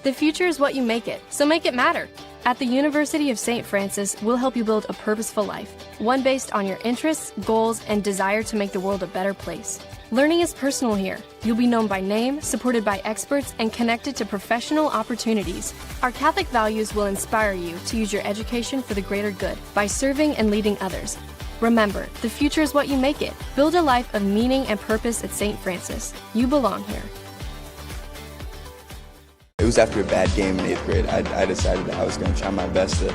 The future is what you make it, so make it matter. At the University of St. Francis, we'll help you build a purposeful life, one based on your interests, goals, and desire to make the world a better place. Learning is personal here. You'll be known by name, supported by experts, and connected to professional opportunities. Our Catholic values will inspire you to use your education for the greater good by serving and leading others. Remember, the future is what you make it. Build a life of meaning and purpose at St. Francis. You belong here. It was after a bad game in 8th grade. I decided that I was going to try my best to,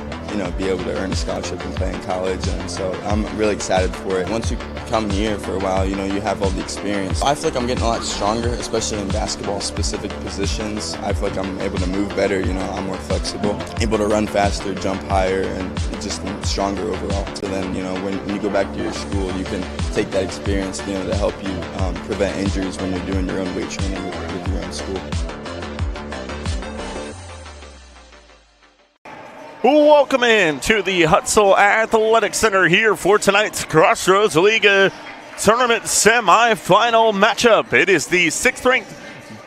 be able to earn a scholarship and play in college, and so I'm really excited for it. Once you come here for a while, you have all the experience. I feel like I'm getting a lot stronger, especially in basketball-specific positions. I feel like I'm able to move better, I'm more flexible, able to run faster, jump higher, and just stronger overall. So then, when you go back to your school, you can take that experience, to help you prevent injuries when you're doing your own weight training with your own school. Welcome in to the Hutzel Athletic Center here for tonight's Crossroads League Tournament semifinal matchup. It is the 6th-ranked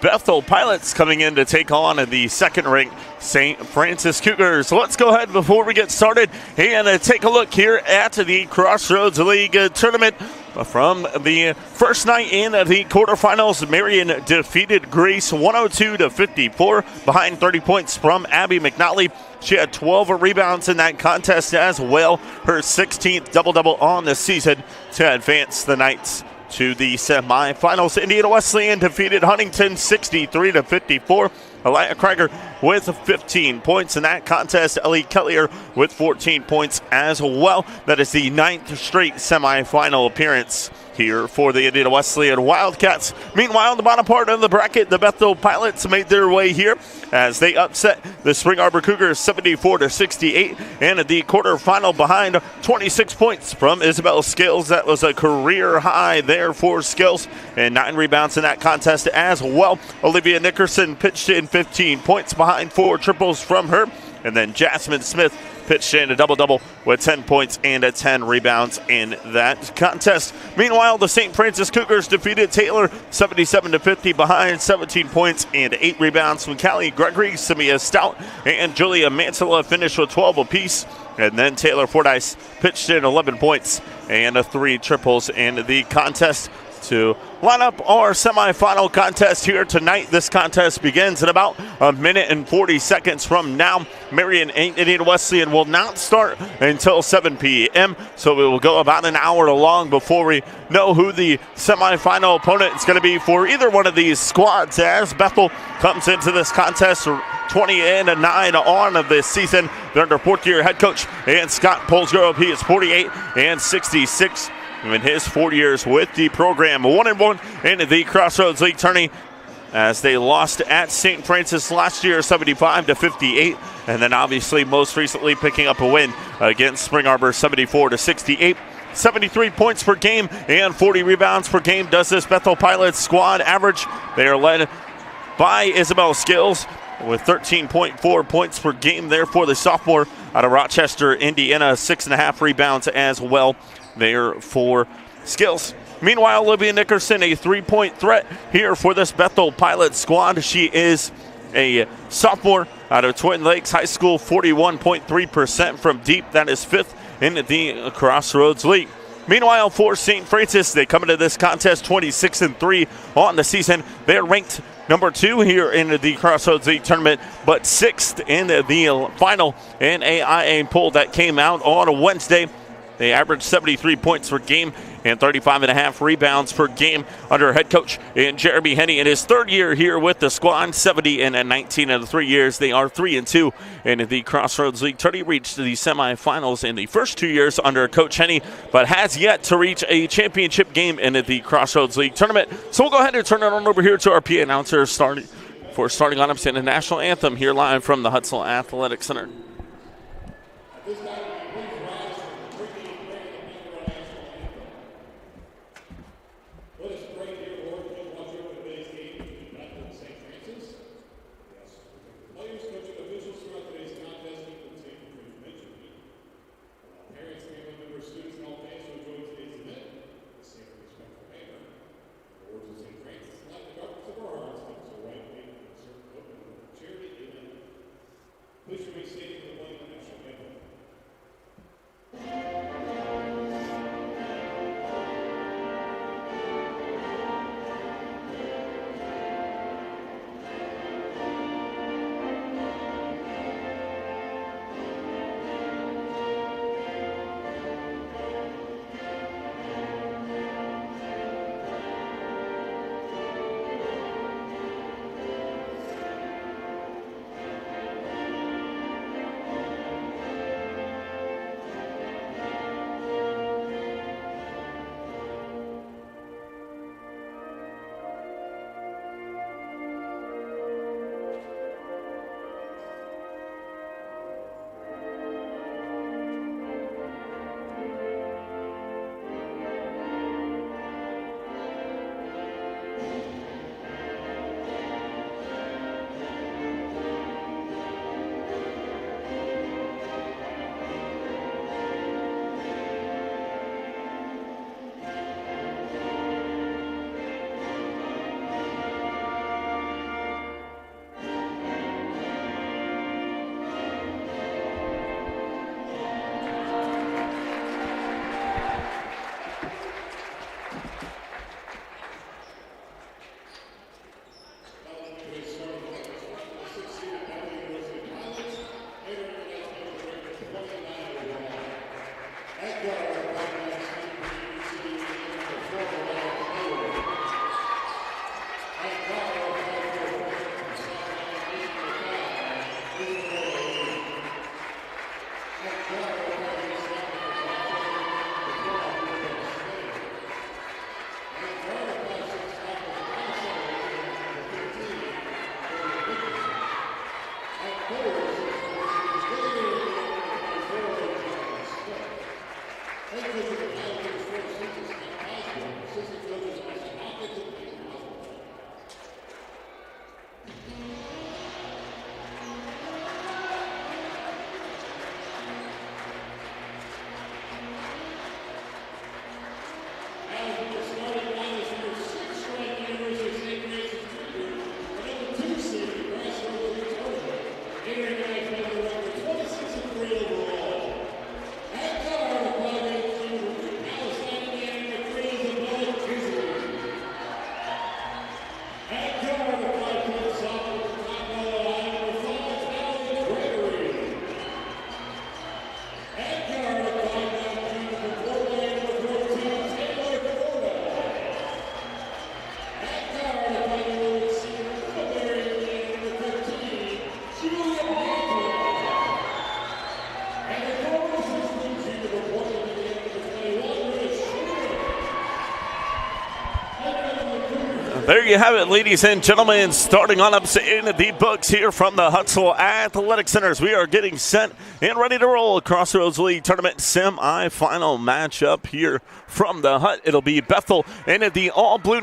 Bethel Pilots coming in to take on the 2nd-ranked St. Francis Cougars. So let's go ahead before we get started and take a look here at the Crossroads League Tournament. From the first night in the quarterfinals, Marion defeated Grace 102-54 behind 30 points from Abby McNally. She had 12 rebounds in that contest as well, her 16th double-double on the season to advance the Knights to the semifinals. Indiana Wesleyan defeated Huntington 63-54. Elia Krieger with 15 points in that contest. Ellie Kellier with 14 points as well. That is the 9th straight semifinal appearance here for the Indiana Wesleyan Wildcats. Meanwhile, in the bottom part of the bracket, the Bethel Pilots made their way here as they upset the Spring Arbor Cougars 74-68 and the quarterfinal behind 26 points from Isabel Scales. That was a career high there for Scales, and 9 rebounds in that contest as well. Olivia Nickerson pitched in 15 points behind 4 triples from her, and then Jasmine Smith pitched in a double-double with 10 points and 10 rebounds in that contest. Meanwhile, the St. Francis Cougars defeated Taylor 77-50 behind 17 points and 8 rebounds from Callie Gregory. Samia Stout and Julia Mansella finished with 12 apiece. And then Taylor Fordyce pitched in 11 points and 3 triples in the contest. To line up our semifinal contest here tonight. This contest begins in about a minute and 40 seconds from now. Marion and Indiana Wesleyan will not start until 7 p.m., so we will go about an hour long before we know who the semifinal opponent is going to be for either one of these squads, as Bethel comes into this contest 20-9 on of this season. They're under 4th-year head coach and Scott Polsgrove. He is 48-66. in his 4 years with the program. 1-1 in the Crossroads League tourney as they lost at St. Francis last year 75-58, and then obviously most recently picking up a win against Spring Arbor 74-68. 73 points per game and 40 rebounds per game does this Bethel Pilots squad average. They are led by Isabel Skills with 13.4 points per game there for the sophomore out of Rochester, Indiana. 6.5 rebounds as well there for Skills. Meanwhile, Olivia Nickerson, a 3-point threat here for this Bethel Pilots squad. She is a sophomore out of Twin Lakes High School, 41.3% from deep. That is 5th in the Crossroads League. Meanwhile, for St. Francis, they come into this contest 26-3 on the season. They're ranked number 2 here in the Crossroads League tournament, but 6th in the final NAIA poll that came out on Wednesday. They averaged 73 points per game and 35.5 rebounds per game under head coach Jeremy Henney in his 3rd year here with the squad. 70-19 in the 3 years. They are 3-2 in the Crossroads League tourney. Reached the semifinals in the first 2 years under Coach Henney, but has yet to reach a championship game in the Crossroads League tournament. So we'll go ahead and turn it on over here to our PA announcer starting lineups and the national anthem here live from the Hutzel Athletic Center. There you have it, ladies and gentlemen, starting on ups in the books here from the Hutsville Athletic Centers. We are getting set and ready to roll. Crossroads League Tournament semi-final matchup here from the Hut. It'll be Bethel and the all blue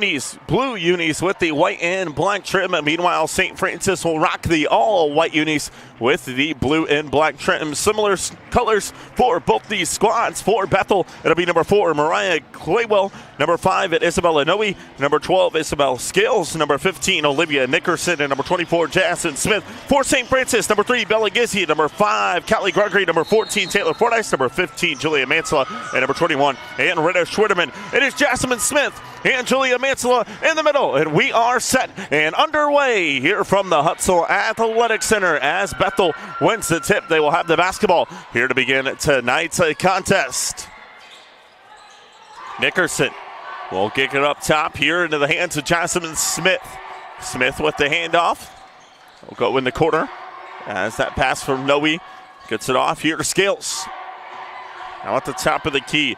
unis with the white and black trim. Meanwhile, St. Francis will rock the all white unis with the blue and black trim. Similar colors for both these squads. For Bethel, it'll be number 4, Mariah Claywell. Number 5, Isabella Noe. Number 12, Isabel Scales. Number 15, Olivia Nickerson. And number 24, Jason Smith. For St. Francis, number 3, Bella Gizzi. Number 5, Callie Gregory. Number 14, Taylor Fordyce. Number 15, Julia Mansella. And number 21, Rita Schwitterman. It is Jasmine Smith and Julia Mansella in the middle. And we are set and underway here from the Hutsville Athletic Center. As Bethel wins the tip, they will have the basketball here to begin tonight's contest. Nickerson will kick it up top here into the hands of Jasmine Smith. Smith with the handoff. Will go in the corner as that pass from Noe gets it off here to Scales. Now at the top of the key,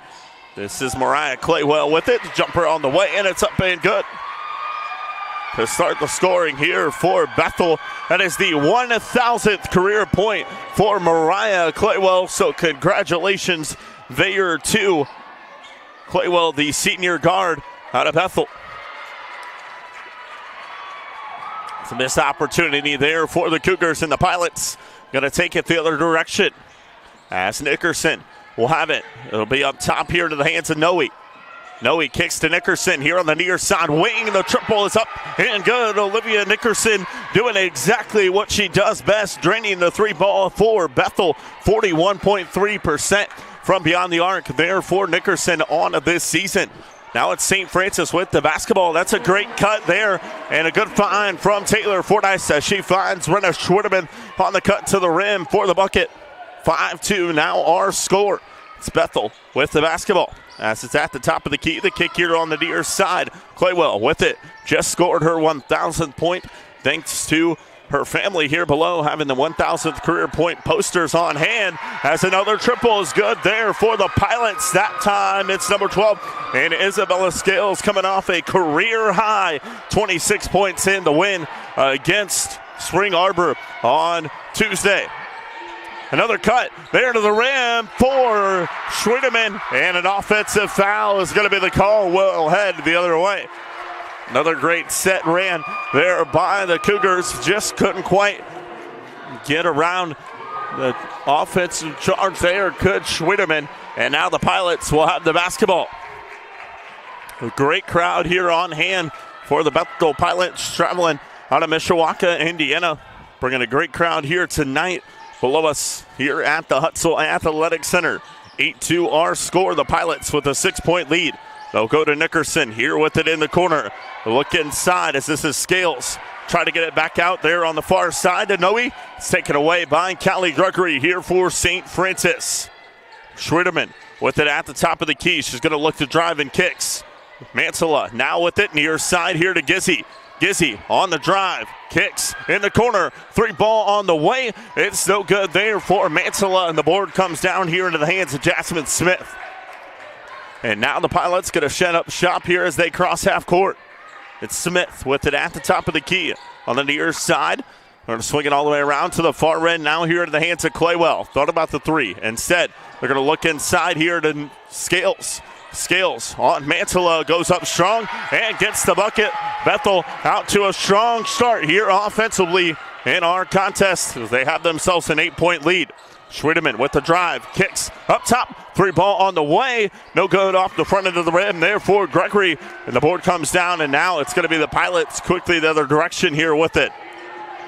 this is Mariah Claywell with it. Jumper on the way, and it's up and good. To start the scoring here for Bethel, that is the 1,000th career point for Mariah Claywell. So congratulations there to Claywell, the senior guard out of Bethel. It's a missed opportunity there for the Cougars, and the Pilots going to take it the other direction. As Nickerson will have it. It'll be up top here to the hands of Noe. Noe kicks to Nickerson here on the near side wing. The triple is up and good. Olivia Nickerson doing exactly what she does best, draining the three ball for Bethel. 41.3% from beyond the arc there for Nickerson on this season. Now it's St. Francis with the basketball. That's a great cut there and a good find from Taylor Fordyce as she finds Rena Schwitterman on the cut to the rim for the bucket. 5-2 now our score. It's Bethel with the basketball as it's at the top of the key. The kick here on the near side. Claywell with it. Just scored her 1,000th point thanks to her family here below having the 1,000th career point posters on hand. As another triple is good there for the Pilots. That time it's number 12 and Isabella Scales coming off a career high 26 points in the win against Spring Arbor on Tuesday. Another cut there to the rim for Schwiedeman, and an offensive foul is going to be the call. Well, head the other way. Another great set ran there by the Cougars. Just couldn't quite get around the offensive charge there. Could Schwiedeman, and now the Pilots will have the basketball. A great crowd here on hand for the Bethel Pilots traveling out of Mishawaka, Indiana. Bringing a great crowd here tonight. Below us here at the Hutsville Athletic Center. 8-2 our score. The Pilots with a 6-point lead. They'll go to Nickerson here with it in the corner. Look inside as this is Scales. Try to get it back out there on the far side to Noe. It's taken away by Callie Gregory here for St. Francis. Schwiedeman with it at the top of the key. She's going to look to drive and kicks. Mansella now with it near side here to Gizzi. Gizzi on the drive, kicks in the corner, three ball on the way. It's no good there for Mansella, and the board comes down here into the hands of Jasmine Smith. And now the Pilots going to shut up shop here as they cross half court. It's Smith with it at the top of the key on the near side. They're going to swing it all the way around to the far end now here into the hands of Claywell. Thought about the three. Instead, They're going to look inside here to Scales. Scales on Mantilla, goes up strong and gets the bucket. Bethel out to a strong start here offensively in our contest. They have themselves an 8-point lead. Schwiedeman with the drive, kicks up top, 3 ball on the way. No good off the front end of the rim there for Gregory. And the board comes down, and now it's going to be the Pilots quickly the other direction here with it.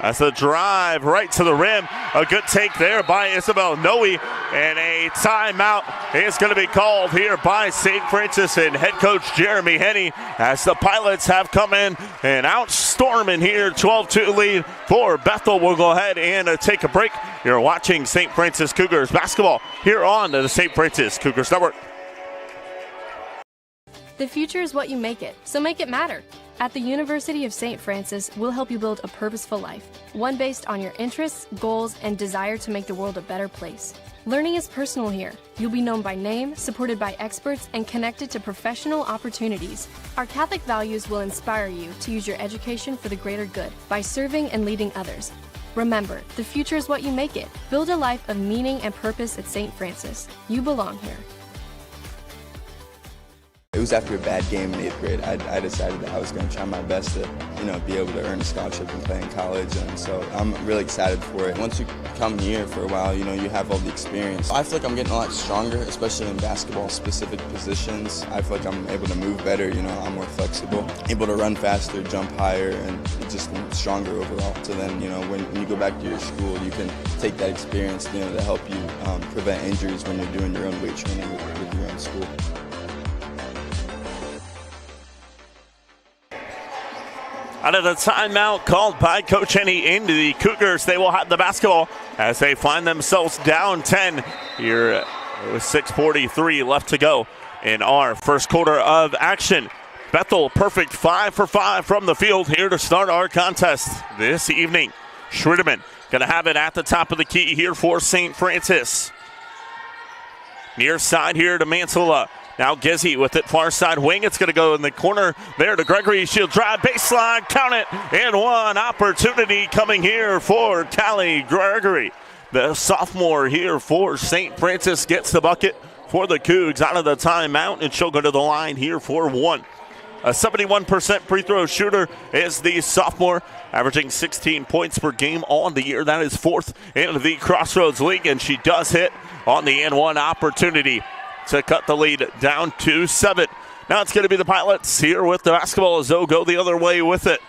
That's a drive right to the rim. A good take there by Isabel Noe. And a timeout is going to be called here by St. Francis and head coach Jeremy Henney as the Pilots have come in and outstorming here. 12-2 lead for Bethel. We'll go ahead and take a break. You're watching St. Francis Cougars basketball here on the St. Francis Cougars Network. The future is what you make it, so make it matter. At the University of St. Francis, we'll help you build a purposeful life, one based on your interests, goals, and desire to make the world a better place. Learning is personal here. You'll be known by name, supported by experts, and connected to professional opportunities. Our Catholic values will inspire you to use your education for the greater good by serving and leading others. Remember, the future is what you make it. Build a life of meaning and purpose at St. Francis. You belong here. It was after a bad game in 8th grade. I decided that I was going to try my best to, be able to earn a scholarship and play in college. And so I'm really excited for it. Once you come here for a while, you have all the experience. I feel like I'm getting a lot stronger, especially in basketball-specific positions. I feel like I'm able to move better. I'm more flexible, able to run faster, jump higher, and just stronger overall. So then, when you go back to your school, you can take that experience, to help you prevent injuries when you're doing your own weight training with your own school. Out of the timeout called by Coach Henney into the Cougars, they will have the basketball as they find themselves down 10 here with 6:43 left to go in our first quarter of action. Bethel perfect 5 for 5 from the field here to start our contest this evening. Schwiedeman going to have it at the top of the key here for St. Francis. Near side here to Mantilla. Now Gizzy with it, far side wing. It's going to go in the corner there to Gregory. She'll drive, baseline, count it, and one opportunity coming here for Callie Gregory. The sophomore here for St. Francis gets the bucket for the Cougs out of the timeout, and she'll go to the line here for one. A 71% free throw shooter is the sophomore, averaging 16 points per game on the year. That is 4th in the Crossroads League, and she does hit on the N1 opportunity to cut the lead down to 7. Now it's going to be the Pilots here with the basketball as they'll go the other way with it.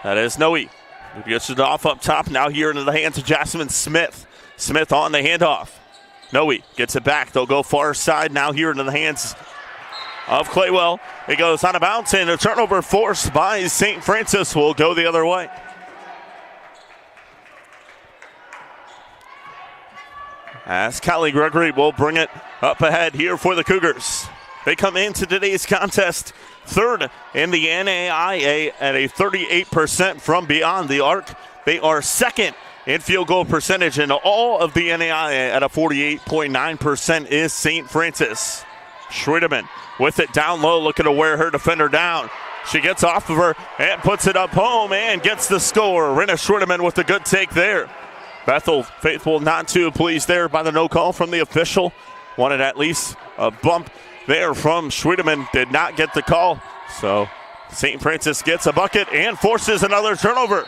That is Noe. Gets it off up top. Now here into the hands of Jasmine Smith. Smith on the handoff. Noe gets it back. They'll go far side now here into the hands of Claywell. It goes out of bounds and a turnover forced by St. Francis will go the other way. As Callie Gregory will bring it up ahead here for the Cougars. They come into today's contest 3rd in the NAIA at a 38% from beyond the arc. They are 2nd in field goal percentage in all of the NAIA at a 48.9% is St. Francis. Schwiedeman with it down low, looking to wear her defender down. She gets off of her and puts it up home and gets the score. Rinna Schwiedeman with a good take there. Bethel faithful not too pleased there by the no call from the official. Wanted at least a bump there from Schwiedeman. Did not get the call. So St. Francis gets a bucket and forces another turnover.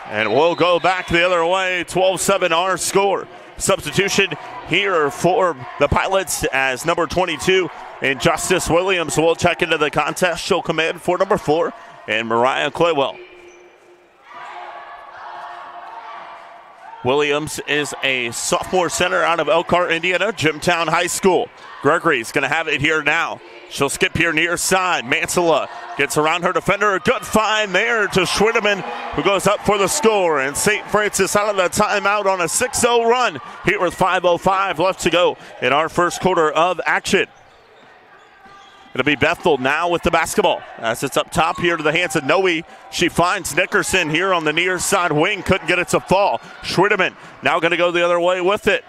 And we'll go back the other way. 12-7 our score. Substitution here for the Pilots as number 22 and Justice Williams will check into the contest. She'll come in for number 4 and Mariah Claywell. Williams is a sophomore center out of Elkhart, Indiana, Jimtown High School. Gregory's going to have it here now. She'll skip here near side. Mansella gets around her defender. A good find there to Schwiedeman, who goes up for the score. And St. Francis out of the timeout on a 6-0 run here with 5:05 left to go in our first quarter of action. It'll be Bethel now with the basketball as it's up top here to the hands of Noe. She finds Nickerson here on the near side wing. Couldn't get it to fall. Schwiedeman now going to go the other way with it.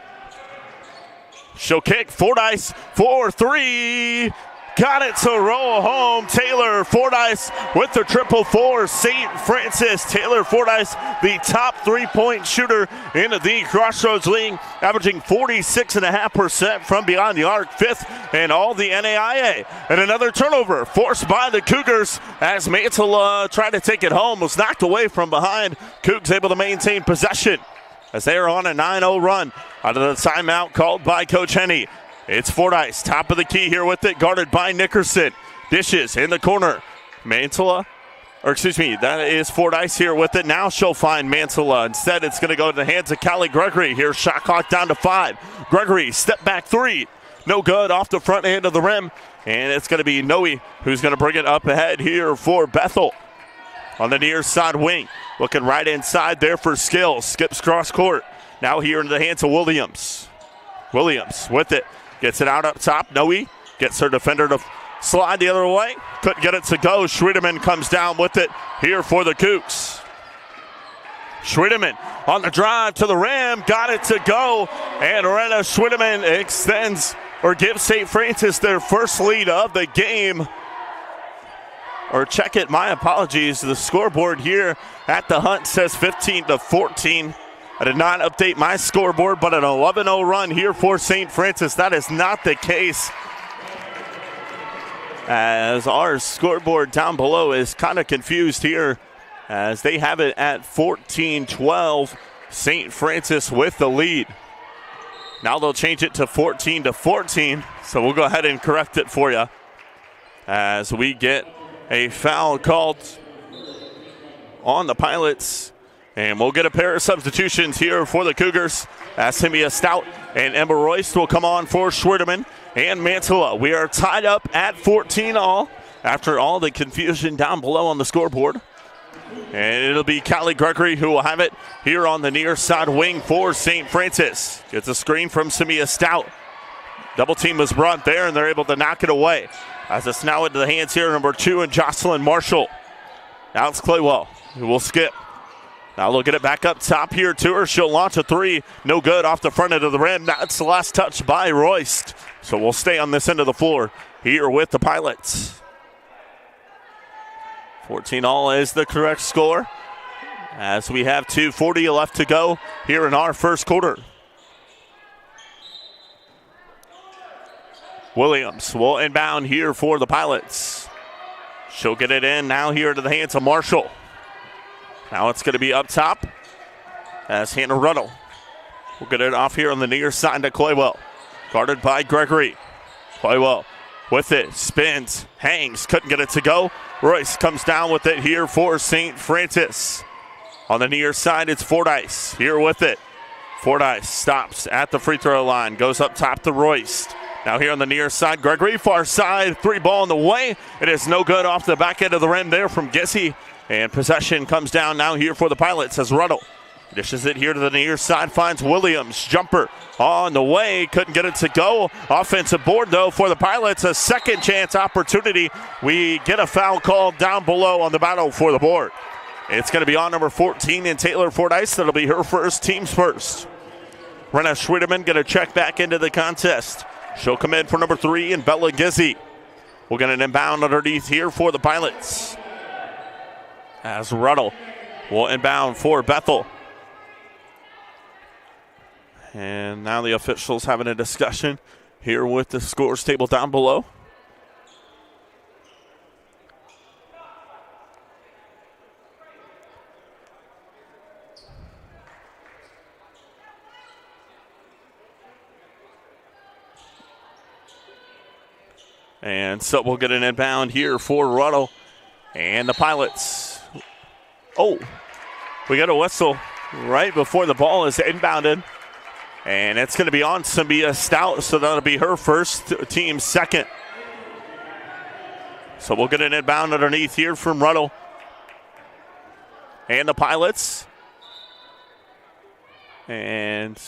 She'll kick. Fordyce for 3. got it to roll home. Taylor Fordyce with the 444. St. Francis. Taylor Fordyce, the top three-point shooter in the Crossroads League, averaging 46.5% from beyond the arc, fifth in all the NAIA. And another turnover forced by the Cougars as Mantle tried to take it home, was knocked away from behind. Cougs able to maintain possession as they are on a 9-0 run out of the timeout called by Coach Henney. It's Fordyce, top of the key here with it, guarded by Nickerson. Dishes in the corner. That is Fordyce here with it. Now she'll find Mantilla. Instead, it's going to go to the hands of Callie Gregory. Here's shot clock down to 5. Gregory, step back 3. No good, off the front end of the rim. And it's going to be Noe who's going to bring it up ahead here for Bethel. On the near side wing, looking right inside there for Skills. Skips cross court. Now here into the hands of Williams. Williams with it. Gets it out up top. Noe gets her defender to slide the other way. Couldn't get it to go. Schwiedeman comes down with it here for the Cougs. Schwiedeman on the drive to the rim. Got it to go. And Rena Schwiedeman extends or gives St. Francis their first lead of the game. Or check it, my apologies. The scoreboard here at the Hunt says 15-14. I did not update my scoreboard, but an 11-0 run here for St. Francis. That is not the case, as our scoreboard down below is kind of confused here, as they have it at 14-12. St. Francis with the lead. Now they'll change it to 14-14, so we'll go ahead and correct it for you as we get a foul called on the Pilots. And we'll get a pair of substitutions here for the Cougars. Asimia Stout and Emma Royce will come on for Schwiedeman and Mantilla. We are tied up at 14 all after all the confusion down below on the scoreboard. And it'll be Callie Gregory who will have it here on the near side wing for St. Francis. Gets a screen from Samia Stout. Double team was brought there and they're able to knock it away. As it's now into the hands here, number 2 and Jocelyn Marshall. Now it's Claywell who will skip. Now they'll get it back up top here to her. She'll launch a 3. No good off the front end of the rim. That's the last touch by Royce. So we'll stay on this end of the floor here with the Pilots. 14 all is the correct score, as we have 2:40 left to go here in our first quarter. Williams will inbound here for the Pilots. She'll get it in now here to the hands of Marshall. Now it's going to be up top as Hannah Ruddle will get it off here on the near side to Claywell. Guarded by Gregory. Claywell with it, spins, hangs, couldn't get it to go. Royce comes down with it here for St. Francis. On the near side, it's Fordyce here with it. Fordyce stops at the free throw line, goes up top to Royce. Now here on the near side, Gregory, far side, 3 ball in the way. It is no good off the back end of the rim there from Gissy. And possession comes down now here for the Pilots as Ruddle dishes it here to the near side, finds Williams. Jumper on the way, couldn't get it to go. Offensive board though for the Pilots, a second chance opportunity. We get a foul called down below on the battle for the board. It's going to be on number 14 and Taylor Fordyce. That'll be her first, team's first. Rena Schwiedeman going to check back into the contest. She'll come in for number 3 and Bella Gizzy. We'll get an inbound underneath here for the Pilots, as Ruddle will inbound for Bethel. And now the officials having a discussion here with the scores table down below. And so we'll get an inbound here for Ruddle and the Pilots. Oh, we got a whistle right before the ball is inbounded. And it's going to be on Samia Stout, so that'll be her first, team second. So we'll get an inbound underneath here from Ruddle and the Pilots. And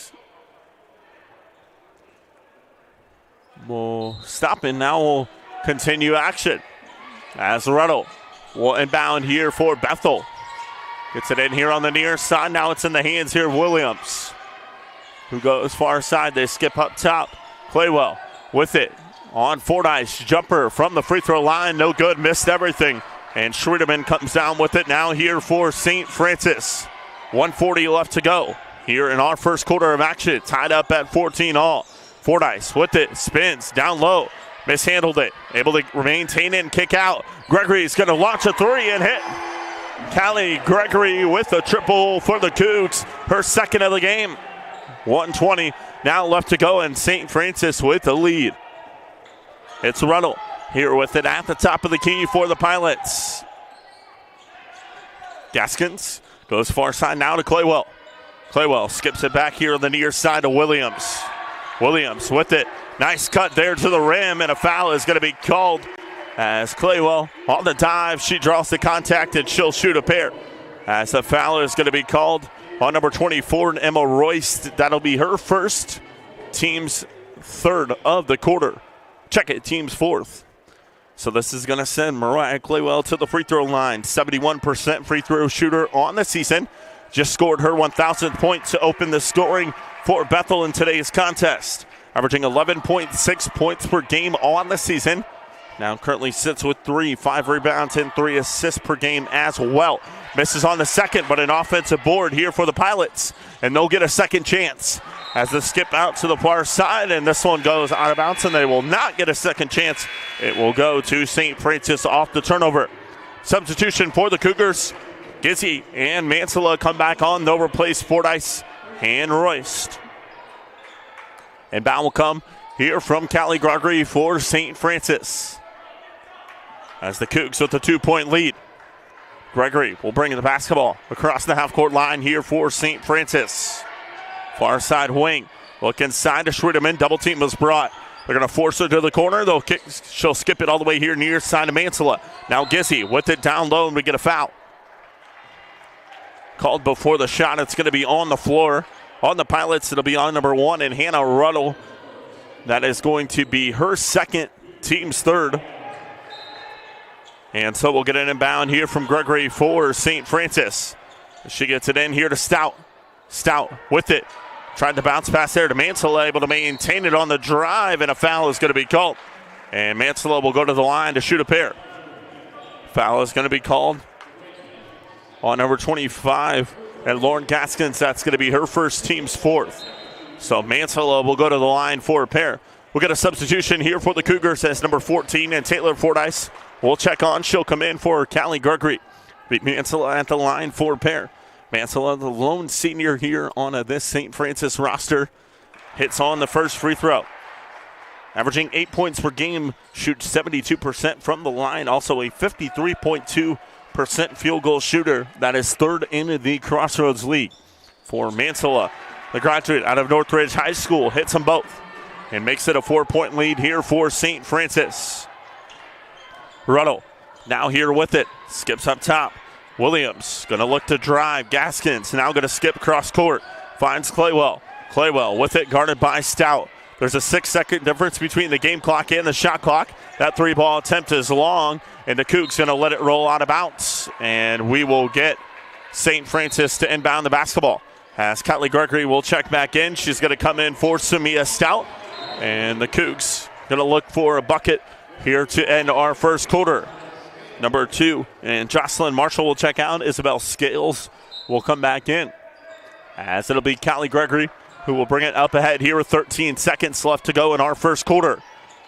we'll stop and now we'll continue action as Ruddle will inbound here for Bethel. Gets it in here on the near side. Now it's in the hands here of Williams, who goes far side. They skip up top. Claywell with it. on Fordyce. Jumper from the free throw line. No good. Missed everything. And Schredeman comes down with it now here for St. Francis. 1:40 left to go here in our first quarter of action. Tied up at 14 all. Fordyce with it. Spins down low. Mishandled it. Able to maintain it and kick out. Gregory's going to launch a three and hit. Callie Gregory with a triple for the Cougs. Her second of the game. 1:20 now left to go, and St. Francis with the lead. It's Ruddle here with it at the top of the key for the Pilots. Gaskins goes far side now to Claywell. Claywell skips it back here on the near side to Williams. Williams with it. Nice cut there to the rim, and a foul is going to be called as Claywell on the dive. She draws the contact, and she'll shoot a pair. As the foul is going to be called on number 24, Emma Royce. That'll be her first, team's third of the quarter. Check it, team's fourth. So this is going to send Mariah Claywell to the free throw line. 71% free throw shooter on the season. Just scored her 1,000th point to open the scoring for Bethel in today's contest. Averaging 11.6 points per game on the season. Now currently sits with 5 rebounds and 3 assists per game as well. Misses on the second, but an offensive board here for the Pilots. And they'll get a second chance as they skip out to the far side, and this one goes out of bounds, and they will not get a second chance. It will go to St. Francis off the turnover. Substitution for the Cougars. Gizzy and Mansella come back on. They'll replace Fordyce and Royst. And bound will come here from Callie Gregory for St. Francis. As the Cougs with a 2-point lead. Gregory will bring the basketball across the half-court line here for St. Francis. Far side wing. Look inside to Schredeman. Double team was brought. They're going to force her to the corner. She'll skip it all the way here near side to Mansella. Now Gizzy with it down low, and we get a foul. Called before the shot. It's going to be on the floor. On the Pilots, it'll be on number 1, and Hannah Ruddle. That is going to be her second, team's third. And so we'll get an inbound here from Gregory for St. Francis. She gets it in here to Stout. Stout with it. Tried to bounce pass there to Mansella, able to maintain it on the drive, and a foul is going to be called. And Mansella will go to the line to shoot a pair. Foul is going to be called on number 25. And Lauren Gaskins, that's going to be her first, team's fourth. So Mansella will go to the line for a pair. We'll get a substitution here for the Cougars as number 14, and Taylor Fordyce will check on. She'll come in for Callie Gregory. Mansella at the line for a pair. Mansella, the lone senior here on this St. Francis roster, hits on the first free throw. Averaging 8 points per game, shoots 72% from the line. Also a 53.2% field goal shooter. That is third in the Crossroads League. For Mansella, the graduate out of Northridge High School, hits them both and makes it a 4-point lead here for St. Francis. Ruddle now here with it. Skips up top. Williams going to look to drive. Gaskins now going to skip cross court. Finds Claywell. Claywell with it, guarded by Stout. There's a 6-second difference between the game clock and the shot clock. That 3-ball attempt is long, and the Cougs going to let it roll out of bounds. And we will get St. Francis to inbound the basketball. As Callie Gregory will check back in. She's going to come in for Samia Stout. And the Cougs going to look for a bucket here to end our first quarter. Number 2, and Jocelyn Marshall will check out. Isabel Scales will come back in. As it'll be Callie Gregory who will bring it up ahead here with 13 seconds left to go in our first quarter.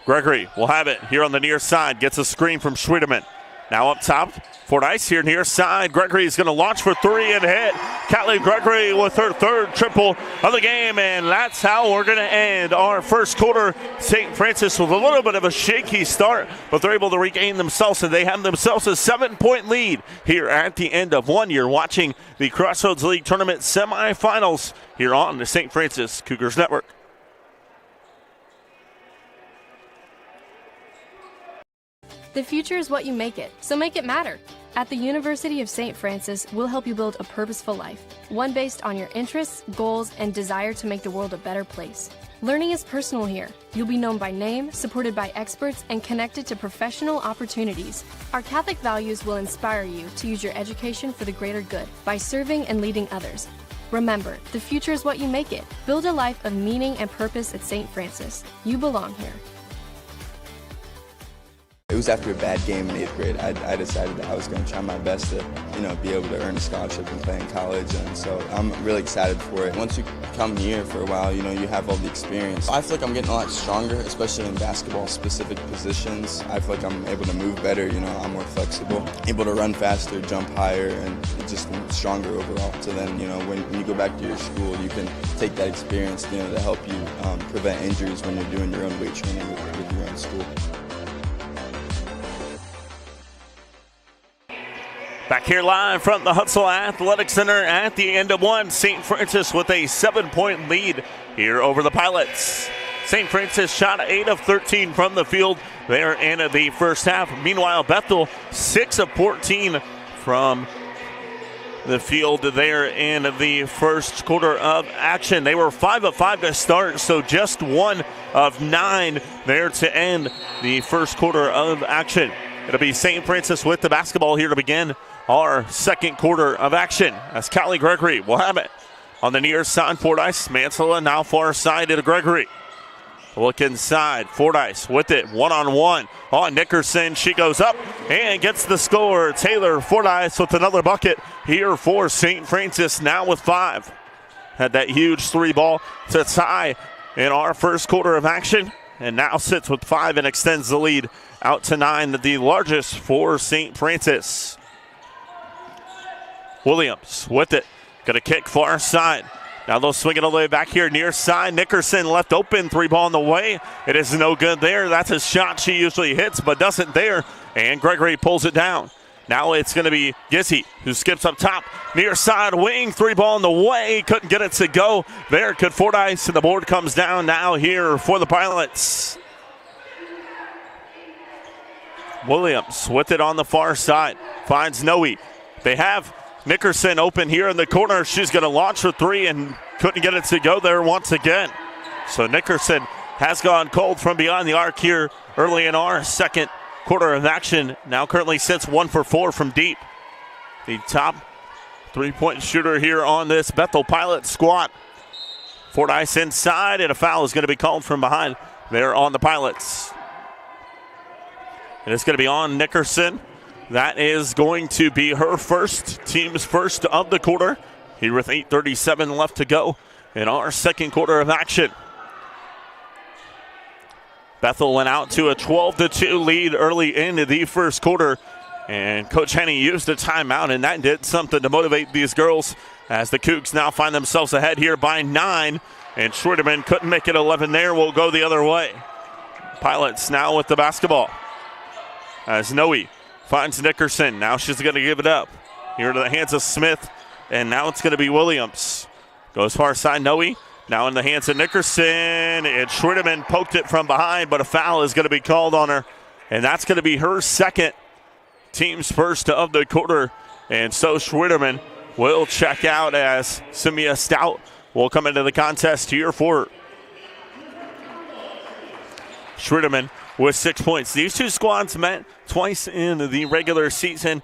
Gregory will have it here on the near side. Gets a screen from Schwedeman. Now up top, Fordyce here near side. Gregory is going to launch for 3 and hit. Callie Gregory with her third triple of the game, and that's how we're going to end our first quarter. St. Francis with a little bit of a shaky start, but they're able to regain themselves, and they have themselves a 7-point lead here at the end of one. You're watching the Crossroads League Tournament Semifinals here on the St. Francis Cougars Network. The future is what you make it, so make it matter. At the University of St. Francis, we'll help you build a purposeful life, one based on your interests, goals, and desire to make the world a better place. Learning is personal here. You'll be known by name, supported by experts, and connected to professional opportunities. Our Catholic values will inspire you to use your education for the greater good by serving and leading others. Remember, the future is what you make it. Build a life of meaning and purpose at St. Francis. You belong here. was after a bad game in 8th grade. I decided that I was going to try my best to, be able to earn a scholarship and play in college, and so I'm really excited for it. Once you come here for a while, you have all the experience. I feel like I'm getting a lot stronger, especially in basketball-specific positions. I feel like I'm able to move better, I'm more flexible, able to run faster, jump higher, and just stronger overall. So then, when you go back to your school, you can take that experience, to help you prevent injuries when you're doing your own weight training with your own school. Back here live from the Hutzel Athletic Center at the end of one. St. Francis with a 7-point lead here over the Pilots. St. Francis shot 8 of 13 from the field there in the first half. Meanwhile, Bethel 6 of 14 from the field there in the first quarter of action. They were 5 of 5 to start, so just 1 of 9 there to end the first quarter of action. It'll be St. Francis with the basketball here to begin our second quarter of action, as Callie Gregory will have it on the near side. Fordyce, Mansella now far side to Gregory. Look inside, Fordyce with it, one-on-one on Nickerson. She goes up and gets the score. Taylor Fordyce with another bucket here for St. Francis, now with 5. Had that huge 3-ball to tie in our first quarter of action, and now sits with 5 and extends the lead out to 9, the largest for St. Francis. Williams with it, gonna kick far side. Now they'll swing it all the way back here near side. Nickerson left open, 3-ball in the way. It is no good there. That's a shot she usually hits, but doesn't there. And Gregory pulls it down. Now it's going to be Gizzy who skips up top. Near side wing, 3-ball in the way. Couldn't get it to go. There could Fordyce, and the board comes down now here for the Pilots. Williams with it on the far side. Finds Noe. They have Nickerson open here in the corner. She's going to launch for 3 and couldn't get it to go there once again. So Nickerson has gone cold from behind the arc here early in our second quarter of action. Now currently sits 1 for 4 from deep. The top 3-point shooter here on this Bethel Pilot squad. Fordyce inside, and a foul is going to be called from behind there on the Pilots. And it's going to be on Nickerson. That is going to be her first, team's first of the quarter. Here with 8:37 left to go in our second quarter of action. Bethel went out to a 12-2 lead early into the first quarter. And Coach Henny used a timeout, and that did something to motivate these girls as the Cougs now find themselves ahead here by 9. And Schwitterman couldn't make it 11 there. Will go the other way. Pilots now with the basketball. As Noe finds Nickerson. Now she's going to give it up. Here to the hands of Smith. And now it's going to be Williams. Goes far side, Noe. Now in the hands of Nickerson. And Schwitterman poked it from behind, but a foul is going to be called on her. And that's going to be her second, team's first of the quarter. And so Schwitterman will check out as Samia Stout will come into the contest here for Schwitterman with 6 points. These two squads met twice in the regular season.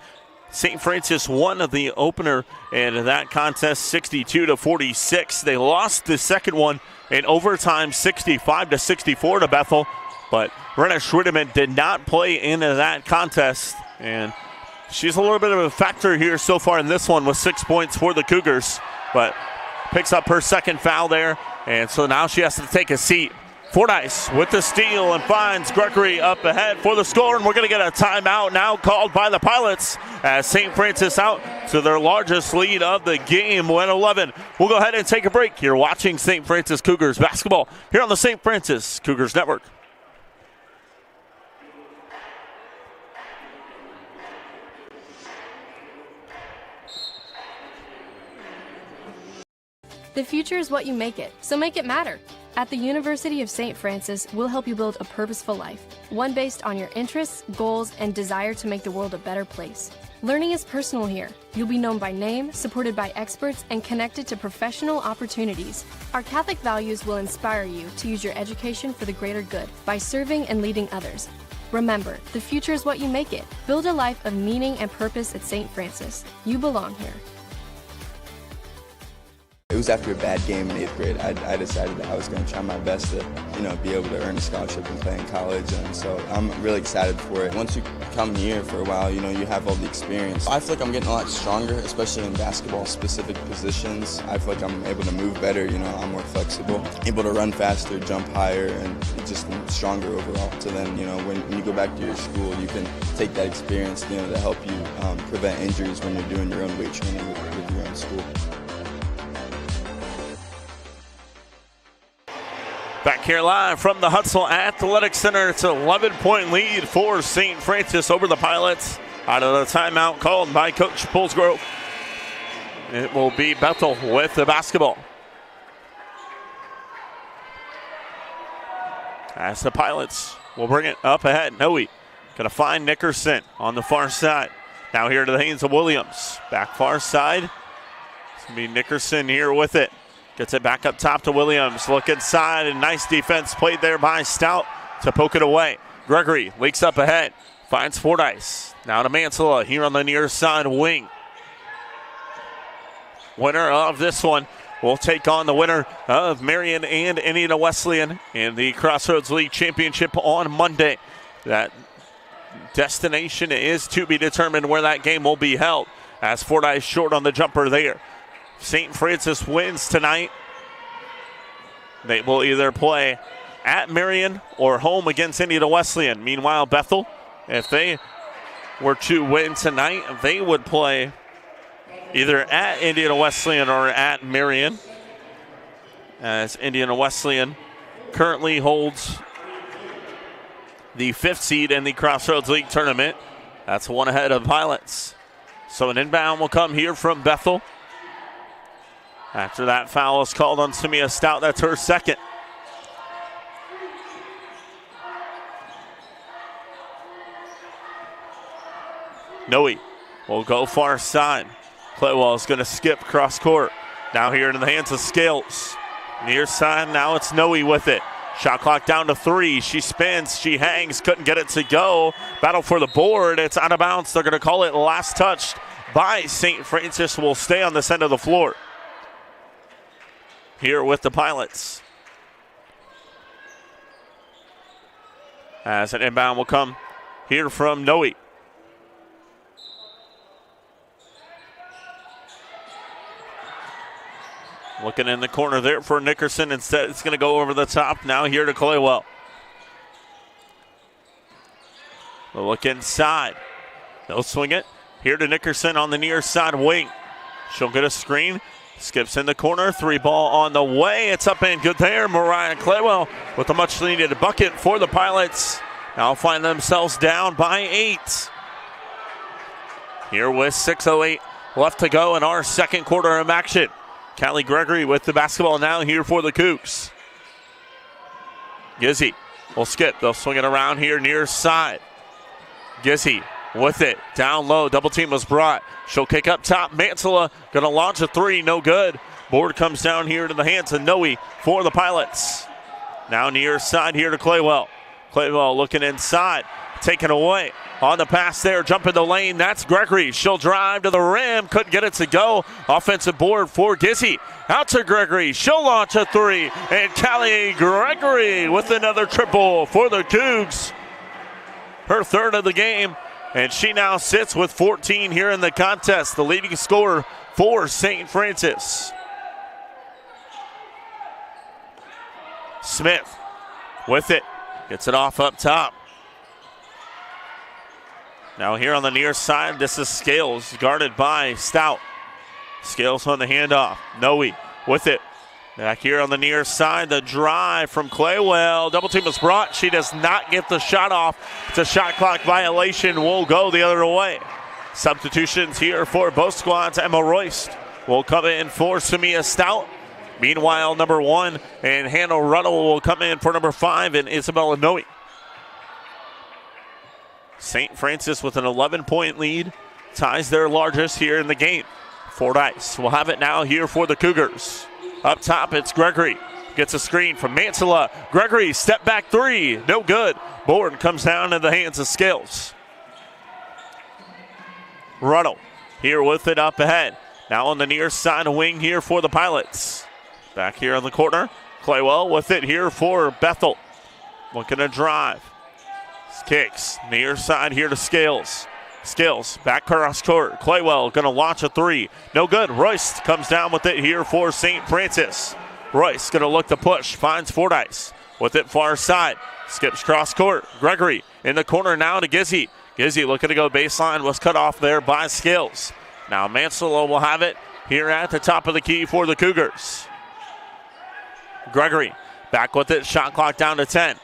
St. Francis won the opener in that contest 62-46. They lost the second one in overtime 65-64 to Bethel. But Renna Schwitterman did not play into that contest. And she's a little bit of a factor here so far in this one with 6 points for the Cougars. But picks up her second foul there. And so now she has to take a seat. Fordyce with the steal and finds Gregory up ahead for the score, and we're going to get a timeout now called by the Pilots as St. Francis out to their largest lead of the game, win 11. We'll go ahead and take a break. You're watching St. Francis Cougars basketball here on the St. Francis Cougars Network. The future is what you make it, so make it matter. At the University of St. Francis, we'll help you build a purposeful life, one based on your interests, goals, and desire to make the world a better place. Learning is personal here. You'll be known by name, supported by experts, and connected to professional opportunities. Our Catholic values will inspire you to use your education for the greater good by serving and leading others. Remember, the future is what you make it. Build a life of meaning and purpose at St. Francis. You belong here. was after a bad game in 8th grade. I decided that I was going to try my best to, be able to earn a scholarship and play in college, and so I'm really excited for it. Once you come here for a while, you have all the experience. I feel like I'm getting a lot stronger, especially in basketball-specific positions. I feel like I'm able to move better, I'm more flexible, able to run faster, jump higher, and just stronger overall. So then, when you go back to your school, you can take that experience, to help you prevent injuries when you're doing your own weight training with your own school. Back here live from the Hutzell Athletic Center. It's an 11-point lead for St. Francis over the Pilots. Out of the timeout called by Coach Pulsgrove. It will be Bethel with the basketball. As the Pilots will bring it up ahead. Noe going to find Nickerson on the far side. Now here to the hands of Williams. Back far side. It's going to be Nickerson here with it. Gets it back up top to Williams. Look inside, and nice defense played there by Stout to poke it away. Gregory leaks up ahead. Finds Fordyce. Now to Mansella here on the near side wing. Winner of this one will take on the winner of Marion and Indiana Wesleyan in the Crossroads League Championship on Monday. That destination is to be determined where that game will be held, as Fordyce short on the jumper there. St. Francis wins tonight. They will either play at Marion or home against Indiana Wesleyan. Meanwhile, Bethel, if they were to win tonight, they would play either at Indiana Wesleyan or at Marion, as Indiana Wesleyan currently holds the 5th seed in the Crossroads League tournament. That's one ahead of Pilots. So an inbound will come here from Bethel. After that foul is called on Samia Stout, that's her second. Noe will go far side. Claywell is going to skip cross court. Now here in the hands of Scales. Near side, now it's Noe with it. Shot clock down to 3. She spins, she hangs, couldn't get it to go. Battle for the board, it's out of bounds. They're going to call it last touched by St. Francis. Will stay on this end of the floor. Here with the Pilots. As an inbound will come here from Noe. Looking in the corner there for Nickerson. Instead, it's going to go over the top. Now here to Claywell. We'll look inside. They'll swing it. Here to Nickerson on the near side wing. She'll get a screen. Skips in the corner. 3 ball on the way. It's up and good there. Mariah Claywell with a much needed bucket for the Pilots. Now find themselves down by 8. Here with 6:08 left to go in our second quarter of action. Callie Gregory with the basketball now here for the Cougs. Gizzy will skip. They'll swing it around here near side. Gizzy with it. Down low. Double team was brought. She'll kick up top. Mansella going to launch a 3. No good. Board comes down here to the hands of Noe for the Pilots. Now near side here to Claywell. Claywell looking inside. Taken away. On the pass there. Jump in the lane. That's Gregory. She'll drive to the rim. Couldn't get it to go. Offensive board for Gizzy. Out to Gregory. She'll launch a 3. And Callie Gregory with another triple for the Cougs. Her third of the game. And she now sits with 14 here in the contest, the leading scorer for St. Francis. Smith with it. Gets it off up top. Now here on the near side, this is Scales, guarded by Stout. Scales on the handoff. Noe with it. Back here on the near side, the drive from Claywell. Double team was brought. She does not get the shot off. It's a shot clock violation. Will go the other way. Substitutions here for both squads. Emma Royst will come in for Samia Stout. Meanwhile, number 1 and Hannah Ruddle will come in for number 5 and Isabella Noe. St. Francis with an 11-point lead ties their largest here in the game. Fordyce will have it now here for the Cougars. Up top, it's Gregory. Gets a screen from Mansella. Gregory, step back 3. No good. Board comes down in the hands of Scales. Ruddle here with it up ahead. Now on the near side wing here for the Pilots. Back here in the corner. Claywell with it here for Bethel. Looking to drive. Kicks. Near side here to Scales. Scales back cross court. Claywell going to launch a three. No good. Royce comes down with it here for St. Francis. Royce going to look to push. Finds Fordyce with it far side. Skips cross court. Gregory in the corner now to Gizzy. Gizzy looking to go baseline. Was cut off there by Scales. Now Mansell will have it here at the top of the key for the Cougars. Gregory back with it. Shot clock down to 10.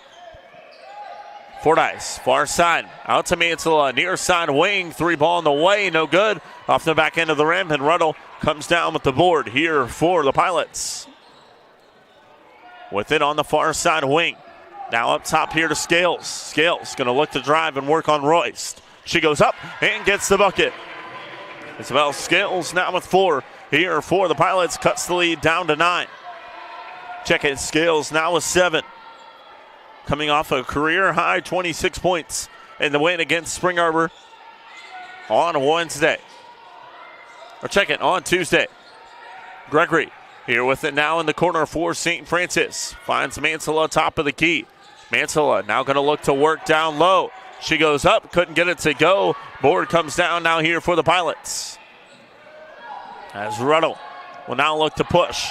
Fordyce, far side, out to Mansell, near side wing, three ball in the way, no good. Off the back end of the rim, and Ruddle comes down with the board here for the Pilots. With it on the far side wing. Now up top here to Scales. Scales going to look to drive and work on Royce. She goes up and gets the bucket. Isabel Scales now with 4 here for the Pilots, cuts the lead down to 9. Check it, Scales now with 7. Coming off a career-high 26 points in the win against Spring Arbor on Wednesday. Or check it, on Tuesday. Gregory here with it now in the corner for St. Francis. Finds Mansell top of the key. Mansell now going to look to work down low. She goes up, couldn't get it to go. Board comes down now here for the Pilots. As Ruddle will now look to push.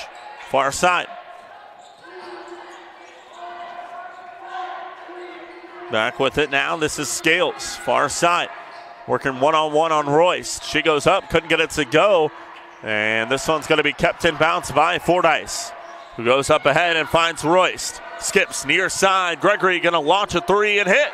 Far side. Back with it now. This is Scales, far side. Working one-on-one on Royce. She goes up, couldn't get it to go. And this one's going to be kept in bounds by Fordyce, who goes up ahead and finds Royce. Skips near side. Gregory going to launch a three and hit.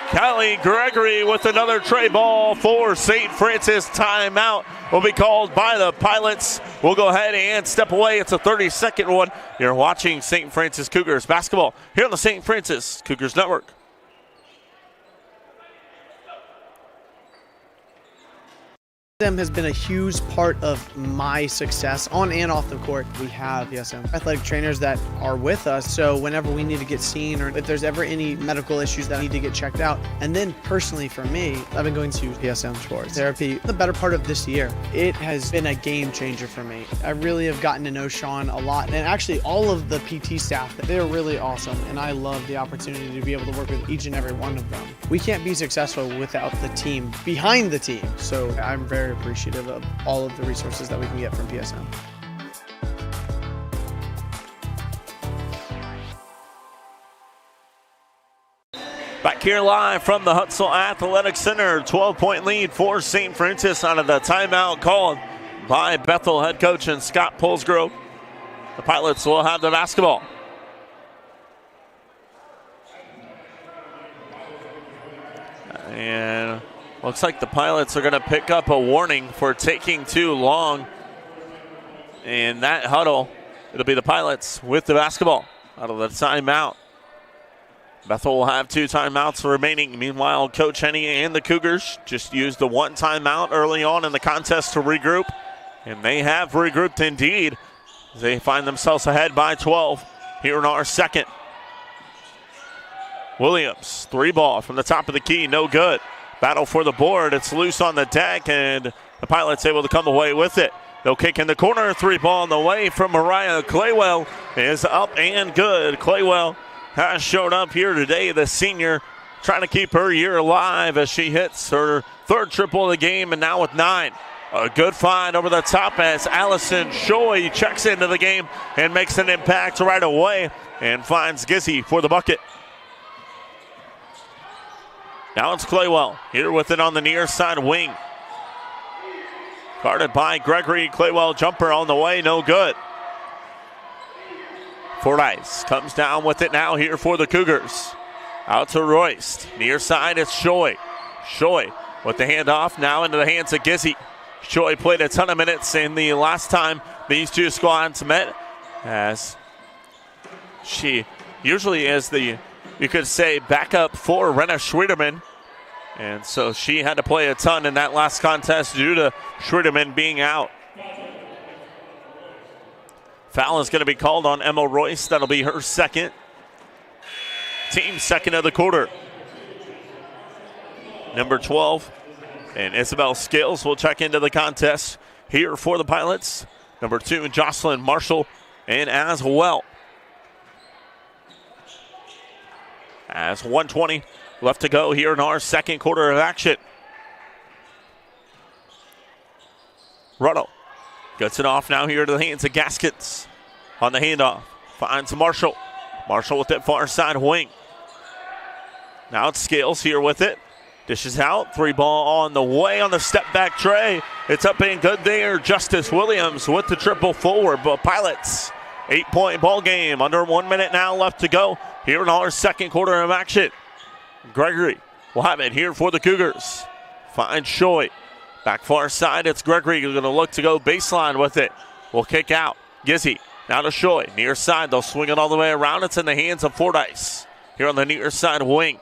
Callie Gregory with another tray ball for St. Francis. Timeout will be called by the Pilots. We'll go ahead and step away. It's a 30-second one. You're watching St. Francis Cougars basketball here on the St. Francis Cougars Network. Has been a huge part of my success on and off the court. We have PSM athletic trainers that are with us, so whenever we need to get seen or if there's ever any medical issues that need to get checked out. And then personally for me, I've been going to PSM Sports Therapy the better part of this year. It has been a game changer for me. I really have gotten to know Sean a lot, and actually all of the PT staff, they're really awesome, and I love the opportunity to be able to work with each and every one of them. We can't be successful without the team behind the team, so I'm very appreciative of all of the resources that we can get from PSM. Back here live from the Hutzel Athletic Center, 12-point lead for St. Francis out of the timeout called by Bethel head coach and Scott Pulsgrove. The Pilots will have the basketball. And looks like the Pilots are going to pick up a warning for taking too long. In that huddle, it'll be the Pilots with the basketball out of the timeout. Bethel will have 2 timeouts remaining. Meanwhile, Coach Henny and the Cougars just used the 1 timeout early on in the contest to regroup. And they have regrouped indeed. They find themselves ahead by 12 here in our second. Williams, 3 ball from the top of the key, no good. Battle for the board. It's loose on the deck, and the Pilots able to come away with it. They'll kick in the corner. 3 ball in the way from Mariah Claywell is up and good. Claywell has showed up here today, the senior, trying to keep her year alive as she hits her 3rd triple of the game, and now with 9. A good find over the top as Allison Shoy checks into the game and makes an impact right away and finds Gizzy for the bucket. Now it's Claywell here with it on the near side wing. Guarded by Gregory. Claywell jumper on the way, no good. Fordyce comes down with it now here for the Cougars. Out to Royce. Near side, it's Shoy. Shoy with the handoff now into the hands of Gizzy. Shoy played a ton of minutes in the last time these two squads met, as she usually is the, you could say, backup for Renna Schwederman. And so she had to play a ton in that last contest due to Schwederman being out. Foul is going to be called on Emma Royce. That'll be her second. Team second of the quarter. Number 12. And Isabel Scales will check into the contest here for the Pilots. Number 2, Jocelyn Marshall, and as well. As 1:20 left to go here in our second quarter of action. Ruddle gets it off now here to the hands of Gaskins. On the handoff, finds Marshall. Marshall with that far side wing. Now it's Scales here with it. Dishes out, 3-ball on the way on the step back tray. It's up and good there. Justice Williams with the triple forward, but Pilots 8-point ball game. Under 1 minute now left to go here in our second quarter of action. Gregory will have it here for the Cougars. Finds Shoy. Back far side, it's Gregory who's going to look to go baseline with it. Will kick out. Gizzy now to Shoy. Near side, they'll swing it all the way around. It's in the hands of Fordyce here on the near side wing.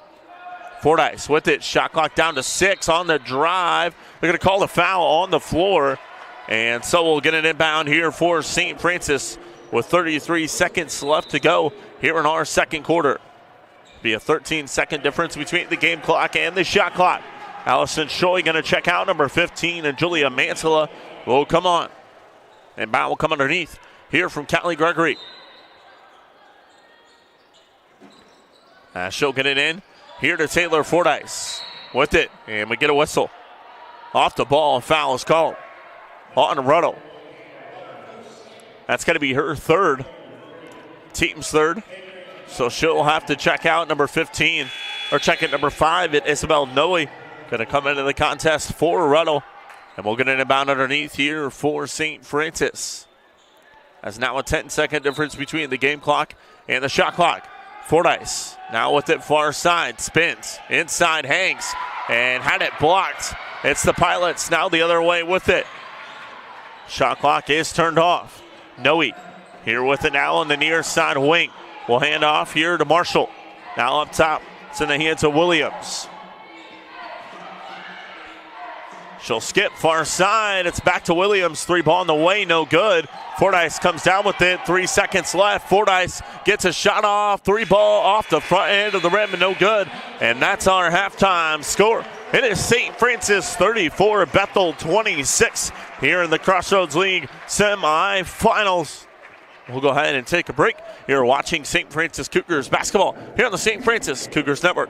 Fordyce with it. Shot clock down to 6 on the drive. They're going to call the foul on the floor. And so we'll get an inbound here for St. Francis with 33 seconds left to go here in our second quarter. Be a 13-second difference between the game clock and the shot clock. Allison Shoy going to check out. Number 15 and Julia Mansilla will come on. And Bow will come underneath here from Callie Gregory. She'll get it in here to Taylor Fordyce with it. And we get a whistle. Off the ball, foul is called on Ruddle. That's going to be her third. Team's third. So she'll have to check out number 15, or check at number 5 at Isabel Noe. Going to come into the contest for Ruddle. And we'll get an inbound underneath here for St. Francis. That's now a 10-second difference between the game clock and the shot clock. Fordyce now with it far side, spins, inside hangs, and had it blocked. It's the Pilots now the other way with it. Shot clock is turned off. Noe here with it now on the near side wing. We'll hand off here to Marshall. Now up top, it's in the hands of Williams. She'll skip far side. It's back to Williams. 3-ball on the way, no good. Fordyce comes down with it. 3 seconds left. Fordyce gets a shot off. 3-ball off the front end of the rim and no good. And that's our halftime score. It is St. Francis 34, Bethel 26 here in the Crossroads League semifinals. We'll go ahead and take a break. You're watching St. Francis Cougars basketball here on the St. Francis Cougars Network.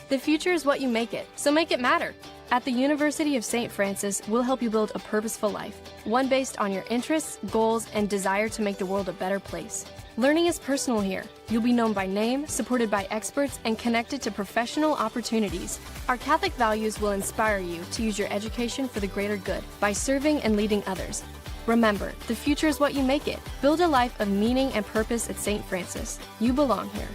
The future is what you make it, so make it matter. At the University of St. Francis, we'll help you build a purposeful life, one based on your interests, goals, and desire to make the world a better place. Learning is personal here. You'll be known by name, supported by experts, and connected to professional opportunities. Our Catholic values will inspire you to use your education for the greater good by serving and leading others. Remember, the future is what you make it. Build a life of meaning and purpose at St. Francis. You belong here.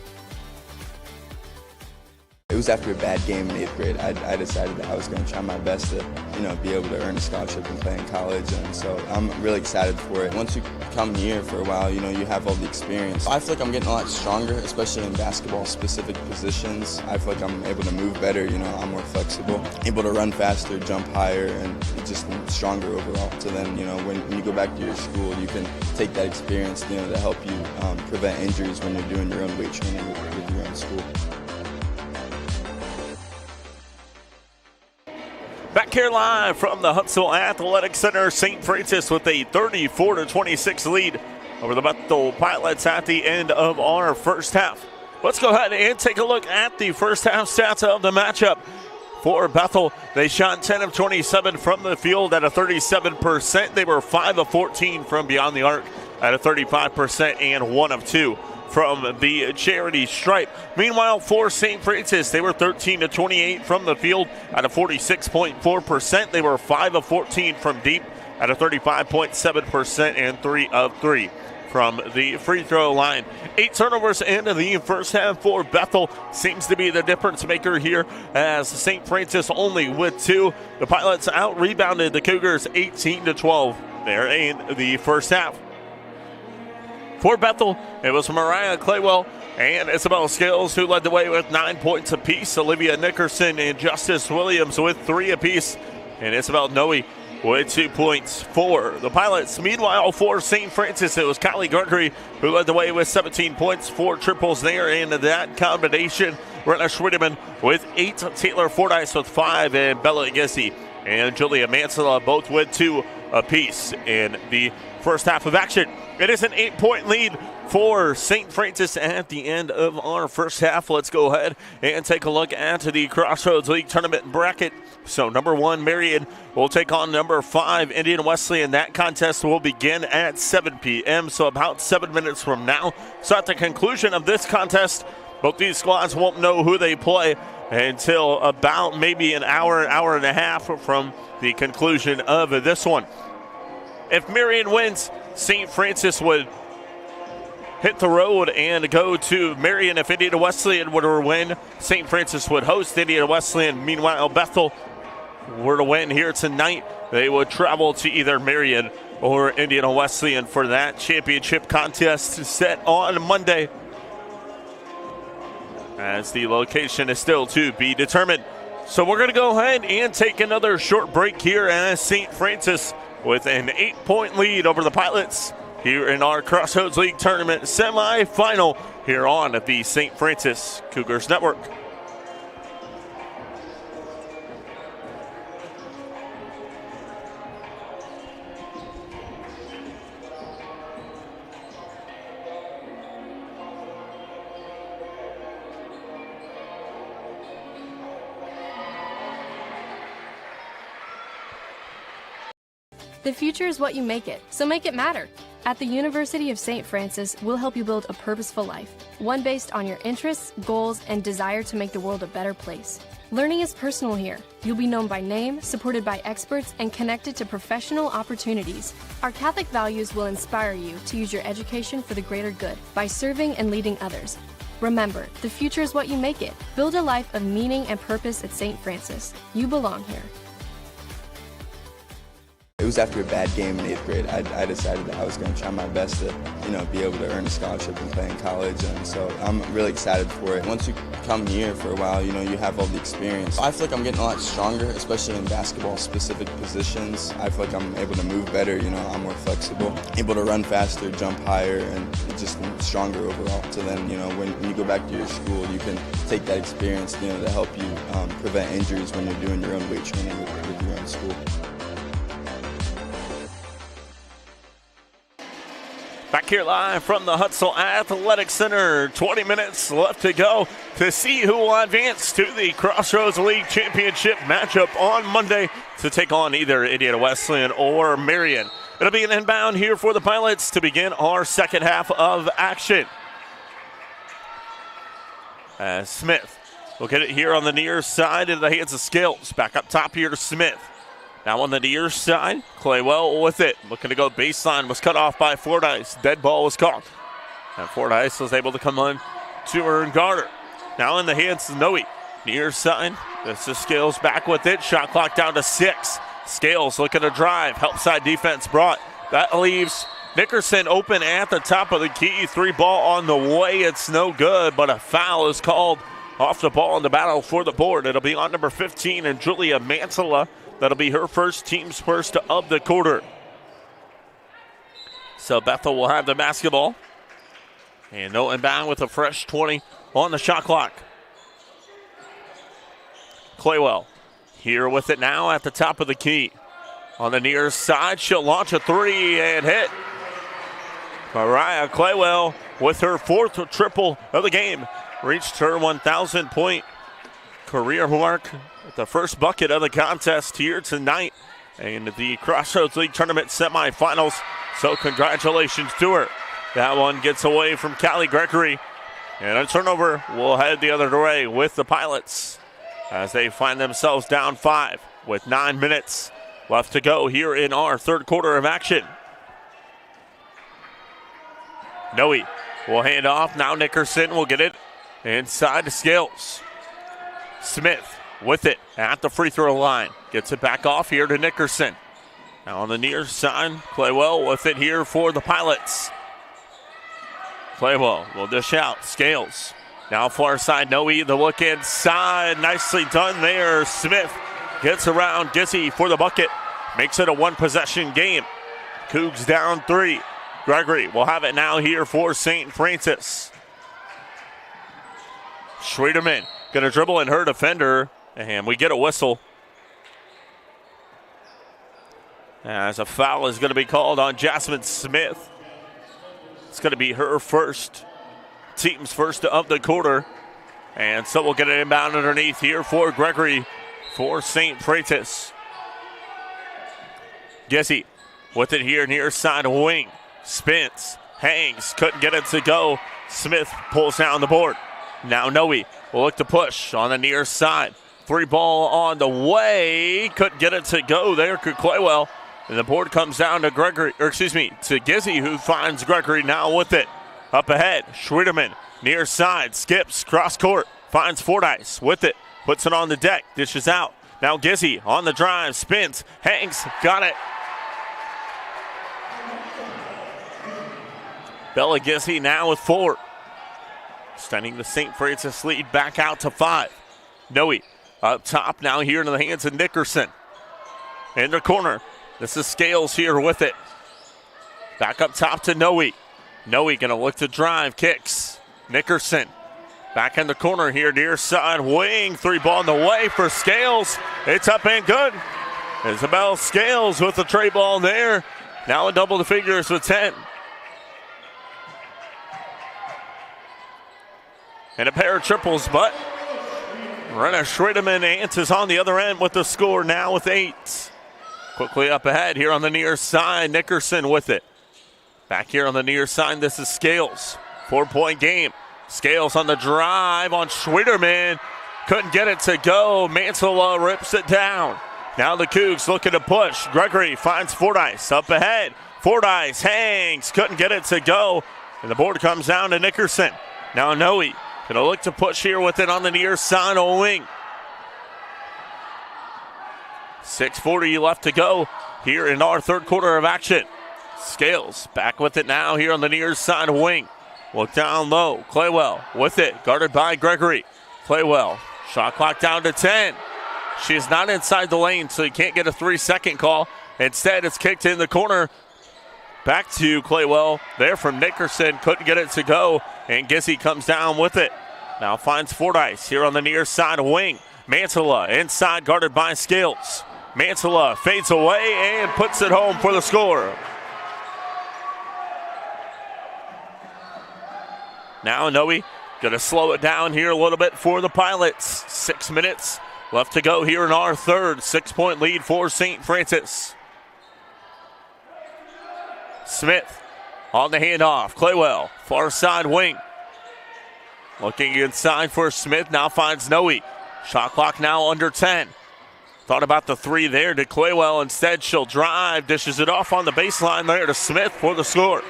It was after a bad game in 8th grade. I decided that I was going to try my best to, be able to earn a scholarship and play in college. And so I'm really excited for it. Once you come here for a while, you have all the experience. I feel like I'm getting a lot stronger, especially in basketball-specific positions. I feel like I'm able to move better. I'm more flexible, able to run faster, jump higher, and just stronger overall. So then, when you go back to your school, you can take that experience, to help you prevent injuries when you're doing your own weight training with your own school. Back here live from the Huntsville Athletic Center, St. Francis with a 34-26 lead over the Bethel Pilots at the end of our first half. Let's go ahead and take a look at the first half stats of the matchup. For Bethel, they shot 10 of 27 from the field at a 37%. They were 5 of 14 from beyond the arc at a 35% and 1 of 2 from the charity stripe. Meanwhile, for St. Francis, they were 13 of 28 from the field at a 46.4%. They were 5 of 14 from deep at a 35.7% and 3 of 3 from the free throw line. 8 turnovers in the first half for Bethel seems to be the difference maker here, as St. Francis only with 2. The Pilots out-rebounded the Cougars 18-12 there in the first half. For Bethel, it was Mariah Claywell and Isabel Scales who led the way with 9 points apiece. Olivia Nickerson and Justice Williams with 3 apiece, and Isabel Noe with 2 points for the Pilots. Meanwhile, for St. Francis, it was Kylie Gregory who led the way with 17 points, 4 triples there in that combination. Rena Schwiedeman with 8, Taylor Fordyce with 5, and Bella Gissi and Julia Mansella both with 2 apiece in the first half of action. It is an 8-point lead for St. Francis at the end of our first half. Let's go ahead and take a look at the Crossroads League tournament bracket. So number 1, Marion, will take on number 5, Indian Wesleyan. That contest will begin at 7 p.m., so about 7 minutes from now. So at the conclusion of this contest, both these squads won't know who they play until about maybe an hour and a half from the conclusion of this one. If Marion wins, St. Francis would hit the road and go to Marion. If Indiana Wesleyan were to win, St. Francis would host Indiana Wesleyan. Meanwhile, Bethel were to win here tonight, they would travel to either Marion or Indiana Wesleyan for that championship contest set on Monday, as the location is still to be determined. So we're going to go ahead and take another short break here as St. Francis with an 8-point lead over the Pilots here in our Crossroads League Tournament semifinal here on the St. Francis Cougars Network. The future is what you make it, so make it matter. At the University of St. Francis, we'll help you build a purposeful life, one based on your interests, goals, and desire to make the world a better place. Learning is personal here. You'll be known by name, supported by experts, and connected to professional opportunities. Our Catholic values will inspire you to use your education for the greater good by serving and leading others. Remember, the future is what you make it. Build a life of meaning and purpose at St. Francis. You belong here. It was after a bad game in 8th grade. I decided that I was going to try my best to, be able to earn a scholarship and play in college. And so I'm really excited for it. Once you come here for a while, you have all the experience. I feel like I'm getting a lot stronger, especially in basketball-specific positions. I feel like I'm able to move better. I'm more flexible, able to run faster, jump higher, and just stronger overall. So then, when you go back to your school, you can take that experience, to help you prevent injuries when you're doing your own weight training with your own school. Back back here live from the Hutzel Athletic Center. 20 minutes left to go to see who will advance to the Crossroads League Championship matchup on Monday to take on either Indiana Wesleyan or Marion. It'll be an inbound here for the Pilots to begin our second half of action. As Smith will get it here on the near side into the hands of Scales. Back up top here to Smith. Now on the near side, Claywell with it. Looking to go baseline, was cut off by Fordyce. Dead ball was called. And Fordyce was able to come on to her and guard her. Now in the hands of Noe. Near side, this is Scales back with it. Shot clock down to 6. Scales looking to drive. Help side defense brought. That leaves Nickerson open at the top of the key. 3 ball on the way. It's no good, but a foul is called off the ball in the battle for the board. It'll be on number 15 and Julia Mansala. That'll be her first, team's first of the quarter. So Bethel will have the basketball. And no inbound with a fresh 20 on the shot clock. Claywell here with it now at the top of the key. On the near side, she'll launch a 3 and hit. Mariah Claywell with her 4th triple of the game. Reached her 1,000-point career mark. The first bucket of the contest here tonight in the Crossroads League Tournament semifinals. So congratulations to her. That one gets away from Callie Gregory. And a turnover will head the other way with the Pilots as they find themselves down 5 with 9 minutes left to go here in our third quarter of action. Noe will hand off. Now Nickerson will get it inside to Scales. Smith with it at the free throw line. Gets it back off here to Nickerson. Now on the near side, Claywell with it here for the Pilots. Claywell will dish out. Scales. Now far side, Noe, the look inside. Nicely done there. Smith gets around Gizzy for the bucket. Makes it a 1-possession game. Cougs down 3. Gregory will have it now here for St. Francis. Schwederman going to dribble in her defender. And we get a whistle. As a foul is going to be called on Jasmine Smith. It's going to be her first, team's first of the quarter. And so we'll get an inbound underneath here for Gregory for St. Francis. Gizzy with it here near side wing. Spins, hangs, couldn't get it to go. Smith pulls down the board. Now Noe will look to push on the near side. 3 ball on the way. Couldn't get it to go there. Could Claywell. And the board comes down to Gregory, to Gizzy, who finds Gregory now with it. Up ahead, Schwederman, near side, skips, cross court, finds Fordyce with it, puts it on the deck, dishes out. Now Gizzy on the drive, spins, hangs, got it. Bella Gizzy now with 4. Extending the St. Francis lead back out to 5. Noe up top now here into the hands of Nickerson. In the corner. This is Scales here with it. Back up top to Noe. Noe going to look to drive. Kicks. Nickerson. Back in the corner here near side wing. 3 ball in the way for Scales. It's up and good. Isabel Scales with the tray ball there. Now in double the figures with 10. And a pair of triples, but Renna Schwederman answers on the other end with the score now with 8. Quickly up ahead here on the near side, Nickerson with it. Back here on the near side, this is Scales. 4-point game. Scales on the drive on Schwederman. Couldn't get it to go. Mansella rips it down. Now the Cougs looking to push. Gregory finds Fordyce up ahead. Fordyce hangs. Couldn't get it to go. And the board comes down to Nickerson. Now Noe gonna look to push here with it on the near side on wing. 6:40 left to go here in our third quarter of action. Scales back with it now here on the near side wing. Look down low. Claywell with it, guarded by Gregory. Claywell, shot clock down to 10. She's not inside the lane, so you can't get a 3-second call. Instead, it's kicked in the corner. Back to Claywell there from Nickerson. Couldn't get it to go, and Gizzy comes down with it. Now finds Fordyce here on the near side wing. Mansella inside, guarded by Scales. Mansella fades away and puts it home for the score. Now Noe going to slow it down here a little bit for the Pilots. 6 minutes left to go here in our third. 6-point lead for St. Francis. Smith on the handoff. Claywell, far side wing. Looking inside for Smith, now finds Noe. Shot clock now under 10. Thought about the three there to Claywell. Instead, she'll drive, dishes it off on the baseline there to Smith for the score.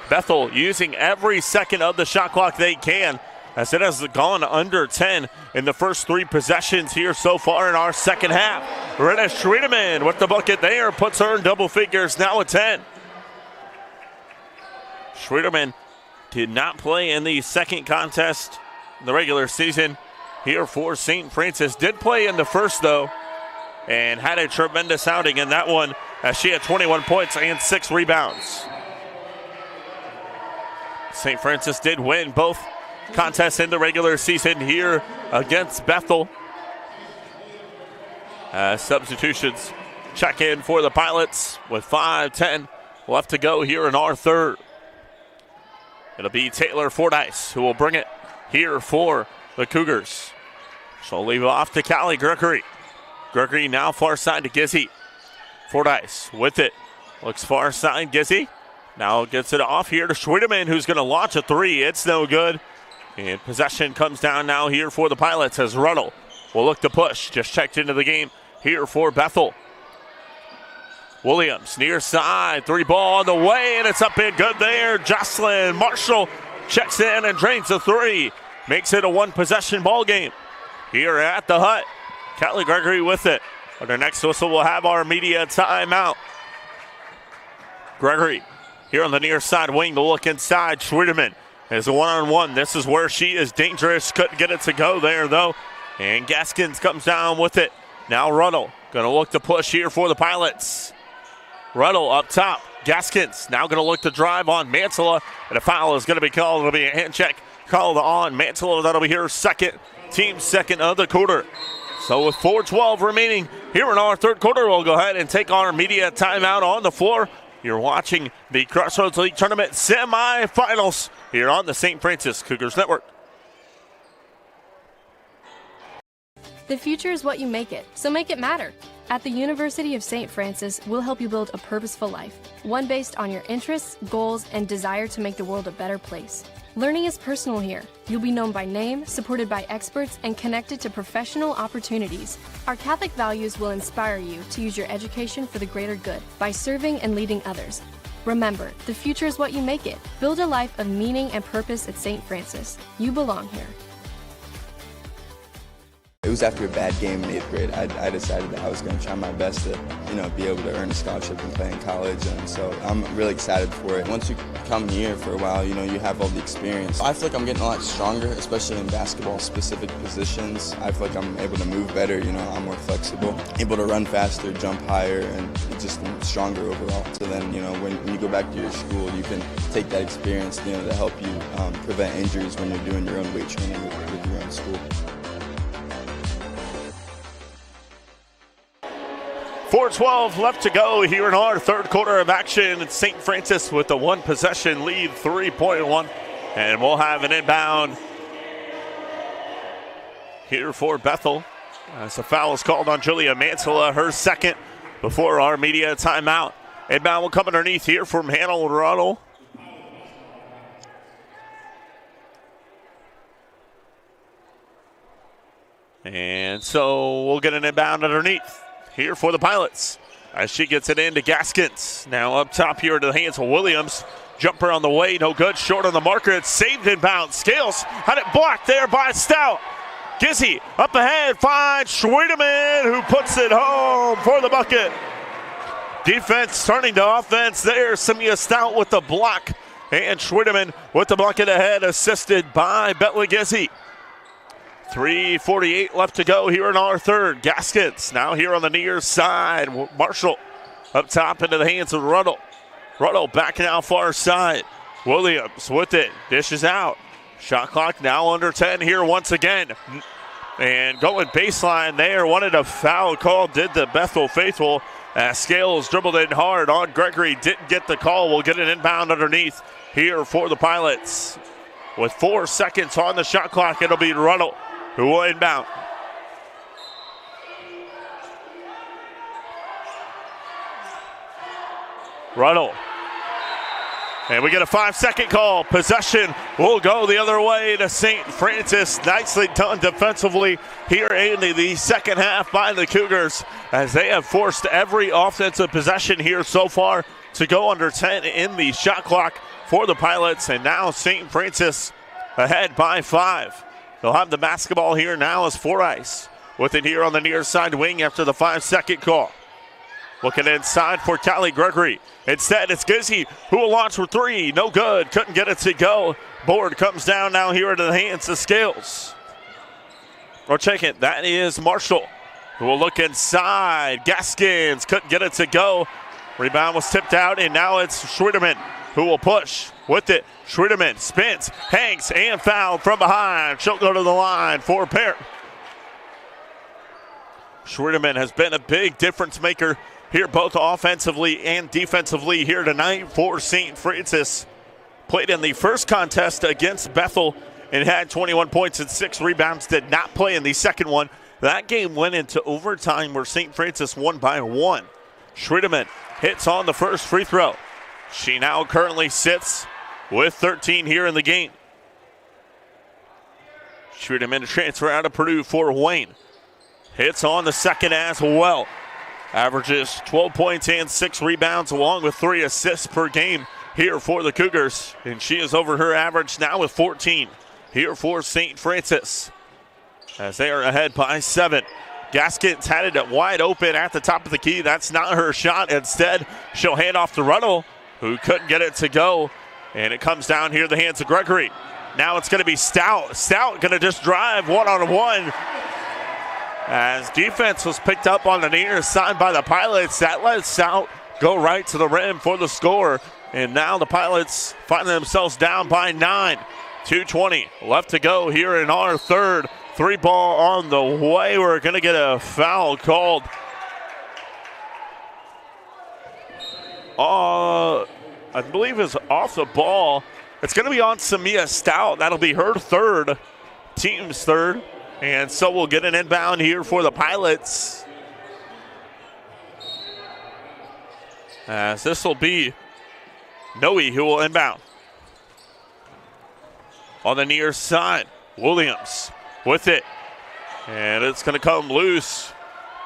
Bethel using every second of the shot clock they can, as it has gone under 10 in the first three possessions here so far in our second half. Rena Schredeman with the bucket there, puts her in double figures, now at 10. Schredeman did not play in the second contest in the regular season here for St. Francis. Did play in the first, though, and had a tremendous outing in that one, as she had 21 points and 6 rebounds. St. Francis did win both contests in the regular season here against Bethel. Substitutions check in for the Pilots with 5:10 left to go here in our third. It'll be Taylor Fordyce who will bring it here for the Cougars. She'll leave it off to Callie Gregory. Gregory now far side to Gizzy. Fordyce with it. Looks far side, Gizzy. Now gets it off here to Schwedeman, who's going to launch a three. It's no good. And possession comes down now here for the Pilots as Ruddle will look to push. Just checked into the game here for Bethel. Williams near side. Three ball on the way, and it's up and good there. Jocelyn Marshall checks in and drains the three. Makes it a one-possession ball game here at the Hut. Callie Gregory with it. On our next whistle, we'll have our media timeout. Gregory here on the near side wing to look inside. Schwedeman is a one-on-one. This is where she is dangerous. Couldn't get it to go there, though. And Gaskins comes down with it. Now Ruddle going to look to push here for the Pilots. Ruddle up top. Gaskins now going to look to drive on Mantilla. And a foul is going to be called. It'll be a hand check called on Mantilla. That'll be her second, team second of the quarter. So with 4:12 remaining here in our third quarter, we'll go ahead and take our media timeout on the floor. You're watching the Crossroads League Tournament Semifinals here on the St. Francis Cougars Network. The future is what you make it, so make it matter. At the University of St. Francis, we'll help you build a purposeful life, one based on your interests, goals, and desire to make the world a better place. Learning is personal here. You'll be known by name, supported by experts, and connected to professional opportunities. Our Catholic values will inspire you to use your education for the greater good by serving and leading others. Remember, the future is what you make it. Build a life of meaning and purpose at St. Francis. You belong here. It was after a bad game in 8th grade. I decided that I was going to try my best to, be able to earn a scholarship and play in college. And so I'm really excited for it. Once you come here for a while, you have all the experience. I feel like I'm getting a lot stronger, especially in basketball-specific positions. I feel like I'm able to move better. I'm more flexible, able to run faster, jump higher, and just stronger overall. So then, when you go back to your school, you can take that experience, to help you prevent injuries when you're doing your own weight training with your own school. 4:12 left to go here in our third quarter of action. It's St. Francis with a one-possession lead, 3-point-1. And we'll have an inbound here for Bethel. As a foul is called on Julia Mantilla, her second before our media timeout. Inbound will come underneath here from Hannah Ruddle. And so we'll get an inbound underneath here for the Pilots as she gets it into Gaskins. Now up top here to the hands of Williams. Jumper on the way, no good. Short on the marker. It's saved inbound. Scales had it blocked there by Stout. Gizzy up ahead finds Schwedeman, who puts it home for the bucket. Defense turning to offense there. Samia Stout with the block. And Schwedeman with the bucket ahead, assisted by Bentley Gizzy. 3:48 left to go here in our third. Gaskins now here on the near side. Marshall up top into the hands of Ruddle. Ruddle back now far side. Williams with it. Dishes out. Shot clock now under 10 here once again. And going baseline there. Wanted a foul call. Did the Bethel faithful. Scales dribbled in hard on Gregory. Didn't get the call. We'll get an inbound underneath here for the Pilots. With 4 seconds on the shot clock, it'll be Ruddle who will inbound. Ruddle. And we get a 5-second call. Possession will go the other way to St. Francis. Nicely done defensively here in the second half by the Cougars, as they have forced every offensive possession here so far to go under 10 in the shot clock for the Pilots. And now St. Francis ahead by 5. They'll have the basketball here now as Fordyce with it here on the near side wing after the 5-second call. Looking inside for Callie Gregory. Instead, it's Gizzy who will launch for 3. No good. Couldn't get it to go. Board comes down now here into the hands of Scales. Or check it. That is Marshall who will look inside. Gaskins couldn't get it to go. Rebound was tipped out, and now it's Schwiedeman who will push with it. Schwiedeman spins, hangs, and fouled from behind. She'll go to the line for a pair. Schwiedeman has been a big difference maker here, both offensively and defensively here tonight for St. Francis. Played in the first contest against Bethel and had 21 points and 6 rebounds. Did not play in the second one. That game went into overtime where St. Francis won by 1. Schwiedeman hits on the first free throw. She now currently sits with 13 here in the game. Schwiedeman to transfer out of Purdue for Wayne. Hits on the second as well. Averages 12 points and 6 rebounds along with 3 assists per game here for the Cougars. And she is over her average now with 14 here for St. Francis, as they are ahead by 7. Gaskins had it wide open at the top of the key. That's not her shot. Instead, she'll hand off to Ruddle, who couldn't get it to go. And it comes down here in the hands of Gregory. Now it's going to be Stout. Stout going to just drive one-on-one. As defense was picked up on the near side by the Pilots, that lets Stout go right to the rim for the score. And now the Pilots finding themselves down by 9. 2:20 left to go here in our third. 3 ball on the way. We're going to get a foul called. I believe is off the ball. It's going to be on Samia Stout. That'll be her third, team's third. And so we'll get an inbound here for the Pilots. As this will be Noe who will inbound. On the near side, Williams with it. And it's going to come loose,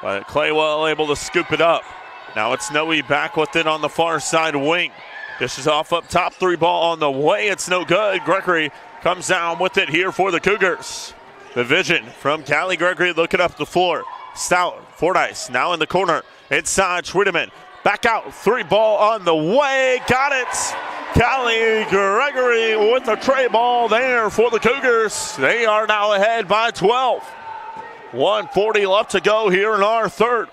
but Claywell able to scoop it up. Now it's Noe back with it on the far side wing. Dishes off up top, 3 ball on the way. It's no good. Gregory comes down with it here for the Cougars. The vision from Callie Gregory looking up the floor. Stout, Fordyce now in the corner. Inside, Schwiedeman. Back out, 3 ball on the way. Got it. Callie Gregory with the tray ball there for the Cougars. They are now ahead by 12. 1:40 left to go here in our third.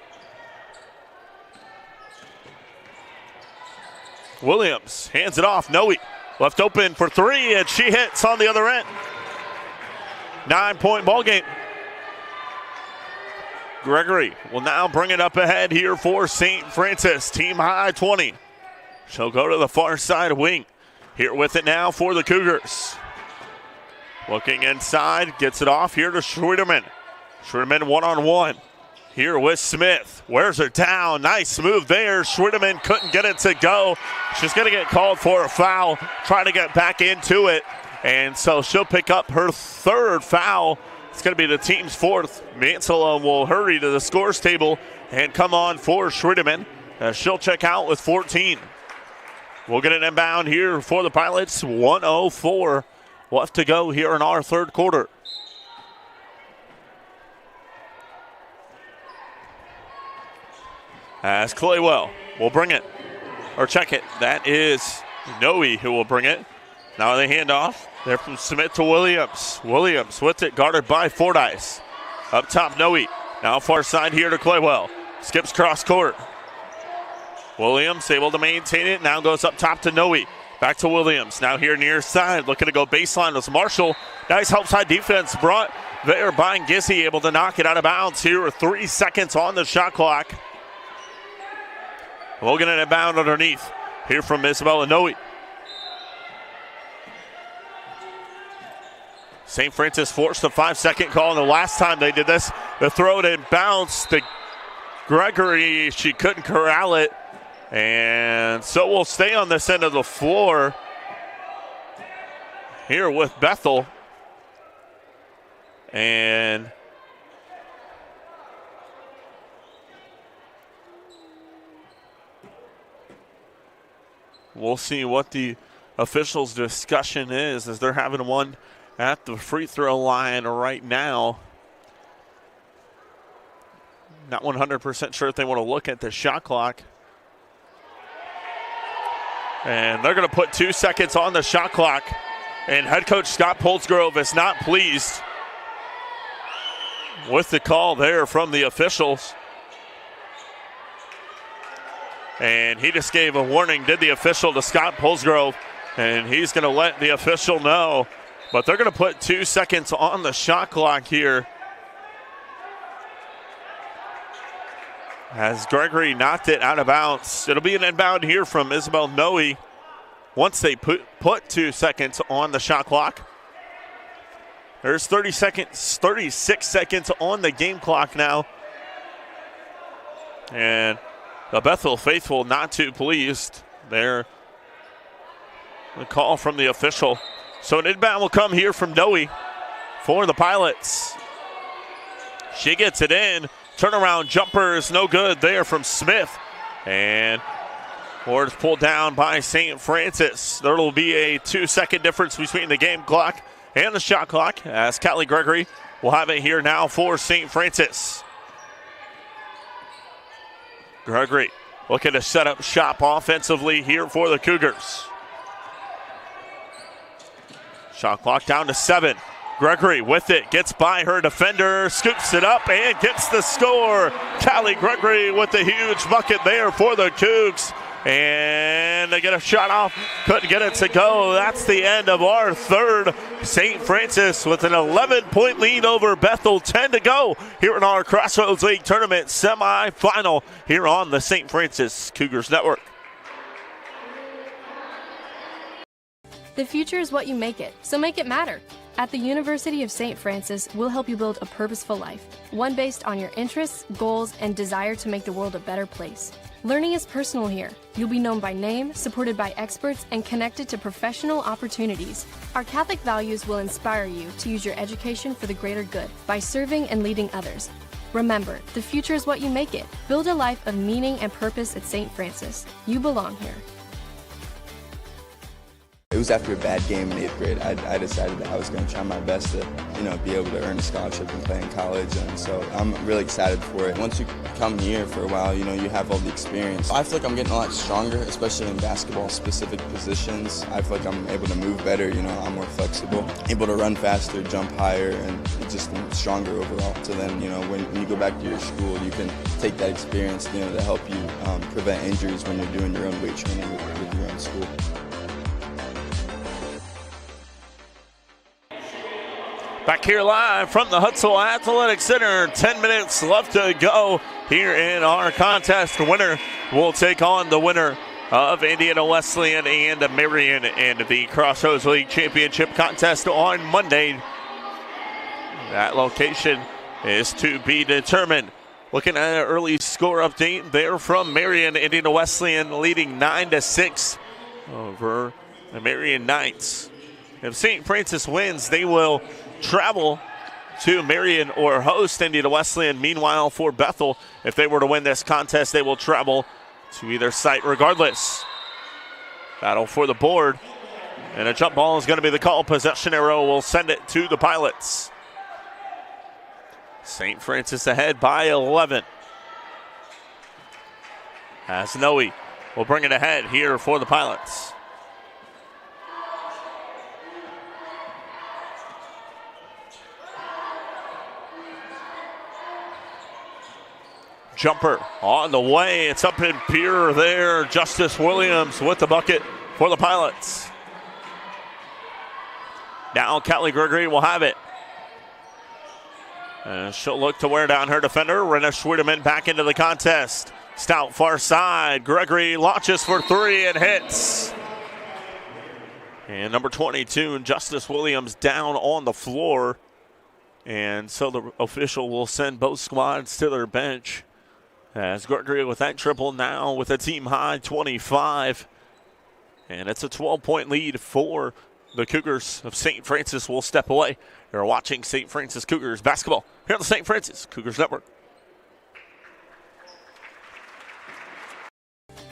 Williams hands it off. Noe left open for 3, and she hits on the other end. 9-point ball game. Gregory will now bring it up ahead here for St. Francis. Team high 20. She'll go to the far side wing. Here with it now for the Cougars. Looking inside, gets it off here to Schwiedeman. Schwiedeman one-on-one. Here with Smith. Wears her down. Nice move there. Schwiedeman couldn't get it to go. She's going to get called for a foul. Trying to get back into it. And so she'll pick up her 3rd foul. It's going to be the team's 4th. Mansell will hurry to the scores table and come on for Schwiedeman. She'll check out with 14. We'll get an inbound here for the Pilots. 1:04 left to go here in our third quarter. As Claywell will bring it, or check it. That is Noe who will bring it. Now they hand off. They're from Smith to Williams. Williams with it, guarded by Fordyce. Up top, Noe. Now far side here to Claywell. Skips cross court. Williams able to maintain it. Now goes up top to Noe. Back to Williams. Now here near side. Looking to go baseline was Marshall. Nice help side defense brought there by Gizzy. Able to knock it out of bounds here with 3 seconds on the shot clock. We'll get an inbound underneath here from Isabella Noe. St. Francis forced a 5-second call, and the last time they did this, the throw didn't bounce to Gregory. She couldn't corral it, and so we'll stay on this end of the floor here with Bethel. And we'll see what the officials' discussion is as they're having one at the free throw line right now. Not 100% sure if they want to look at the shot clock. And they're going to put 2 seconds on the shot clock. And head coach Scott Polsgrove is not pleased with the call there from the officials. And he just gave a warning, did the official, to Scott Polsgrove. And he's going to let the official know. But they're going to put 2 seconds on the shot clock here, as Gregory knocked it out of bounds. It'll be an inbound here from Isabel Noe once they put 2 seconds on the shot clock. There's 36 seconds on the game clock now. And the Bethel faithful not too pleased there. The call from the official. So an inbound will come here from Noe for the Pilots. She gets it in. Turnaround jumper is no good there from Smith. And board is pulled down by St. Francis. There will be a 2-second difference between the game clock and the shot clock, as Callie Gregory will have it here now for St. Francis. Gregory looking to set up shop offensively here for the Cougars. Shot clock down to 7. Gregory with it, gets by her defender, scoops it up, and gets the score. Callie Gregory with the huge bucket there for the Cougs. And they get a shot off, couldn't get it to go. That's the end of our third. St. Francis with an 11-point lead over Bethel, 10 to go here in our Crossroads League Tournament semifinal here on the St. Francis Cougars Network. The future is what you make it, so make it matter. At the University of St. Francis, we'll help you build a purposeful life, one based on your interests, goals, and desire to make the world a better place. Learning is personal here. You'll be known by name, supported by experts, and connected to professional opportunities. Our Catholic values will inspire you to use your education for the greater good by serving and leading others. Remember, the future is what you make it. Build a life of meaning and purpose at St. Francis. You belong here. It was after a bad game in 8th grade. I decided that I was going to try my best to, be able to earn a scholarship and play in college. And so I'm really excited for it. Once you come here for a while, you have all the experience. I feel like I'm getting a lot stronger, especially in basketball-specific positions. I feel like I'm able to move better. I'm more flexible, able to run faster, jump higher, and just stronger overall. So then, when you go back to your school, you can take that experience, to help you prevent injuries when you're doing your own weight training with your own school. Back here live from the Hutzel Athletic Center. 10 minutes left to go here in our contest. The winner will take on the winner of Indiana Wesleyan and Marion in the Crossroads League Championship contest on Monday. That location is to be determined. Looking at an early score update there from Marion. Indiana Wesleyan leading 9-6 over the Marion Knights. If St. Francis wins, they will travel to Marion or host Indiana Wesleyan. Meanwhile, for Bethel, if they were to win this contest, they will travel to either site regardless. Battle for the board. And a jump ball is going to be the call. Possession arrow will send it to the Pilots. St. Francis ahead by 11. As Noe will bring it ahead here for the Pilots. Jumper on the way. It's up in Pier there. Justice Williams with the bucket for the Pilots. Now Callie Gregory will have it. And she'll look to wear down her defender. Renna Schwiedeman back into the contest. Stout far side. Gregory launches for 3 and hits. And number 22, Justice Williams, down on the floor. And so the official will send both squads to their bench. As Gregory with that triple now with a team high 25. And it's a 12-point lead for the Cougars of St. Francis. Will step away. You're watching St. Francis Cougars basketball here on the St. Francis Cougars Network.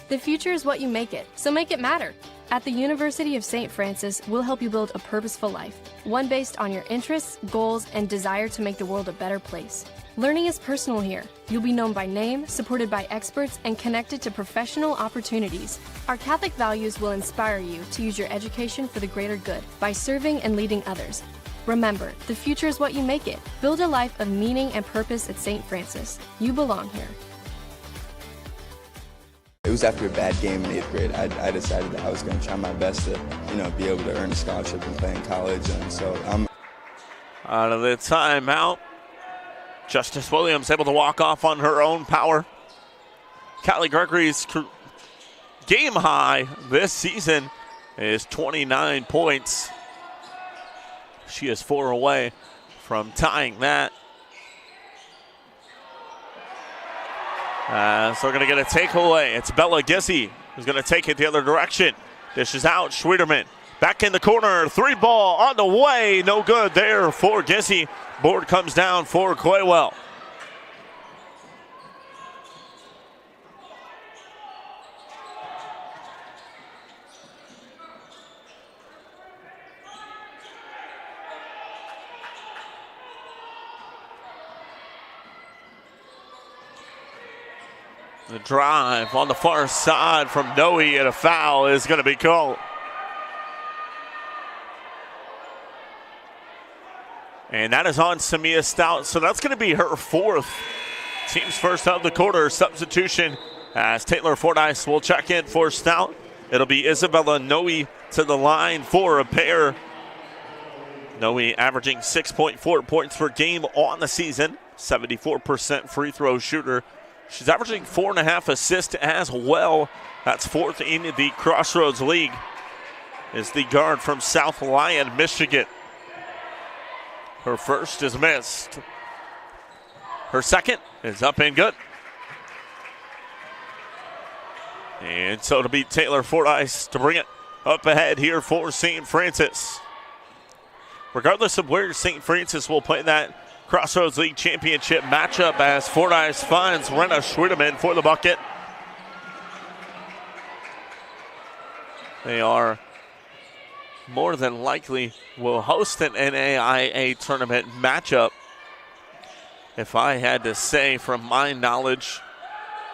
The future is what you make it, so make it matter. At the University of St. Francis, we'll help you build a purposeful life, one based on your interests, goals, and desire to make the world a better place. Learning is personal here. You'll be known by name, supported by experts, and connected to professional opportunities. Our Catholic values will inspire you to use your education for the greater good by serving and leading others. Remember, the future is what you make it. Build a life of meaning and purpose at St. Francis. You belong here. It was after a bad game in 8th grade. I decided that I was going to try my best to, be able to earn a scholarship and play in college. And so I'm out of the timeout. Justice Williams able to walk off on her own power. Callie Gregory's game high this season is 29 points. She is 4 away from tying that. So we're going to get a takeaway. It's Bella Gissy who's going to take it the other direction. Dishes out. Schwieterman back in the corner. 3 ball on the way. No good there for Gissy. Board comes down for Quaywell. The drive on the far side from Noe, and a foul is going to be called. And that is on Samia Stout, so that's going to be her 4th. Team's first of the quarter substitution as Taylor Fordyce will check in for Stout. It'll be Isabella Noe to the line for a pair. Noe averaging 6.4 points per game on the season, 74% free throw shooter. She's averaging 4.5 assists as well. That's 4th in the Crossroads League. Is the guard from South Lyon, Michigan. Her first is missed. Her second is up and good. And so it'll be Taylor Fordyce to bring it up ahead here for St. Francis. Regardless of where St. Francis will play that Crossroads League Championship matchup, as Fordyce finds Renna Schwieterman for the bucket. They are more than likely will host an NAIA tournament matchup. If I had to say from my knowledge,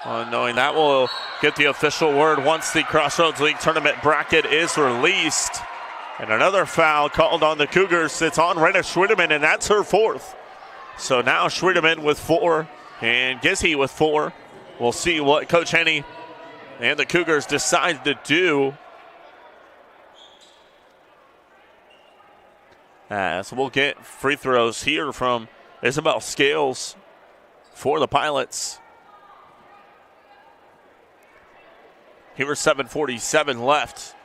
knowing that will get the official word once the Crossroads League tournament bracket is released. And another foul called on the Cougars. It's on Renna Schwieterman, and that's her 4th. So now Schwieterman with 4 and Gissy with 4. We'll see what Coach Henny and the Cougars decide to do. So we'll get free throws here from Isabel Scales for the Pilots. Here are 7:47 left.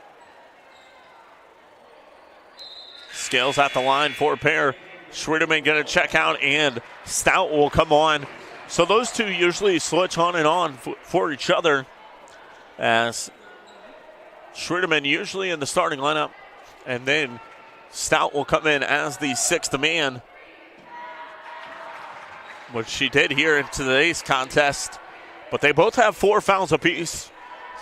Scales at the line for a pair. Schwieterman going to check out, and Stout will come on. So those two usually switch on and on for each other, as Schwieterman usually in the starting lineup, and then Stout will come in as the 6th man, which she did here in today's contest. But they both have 4 fouls apiece.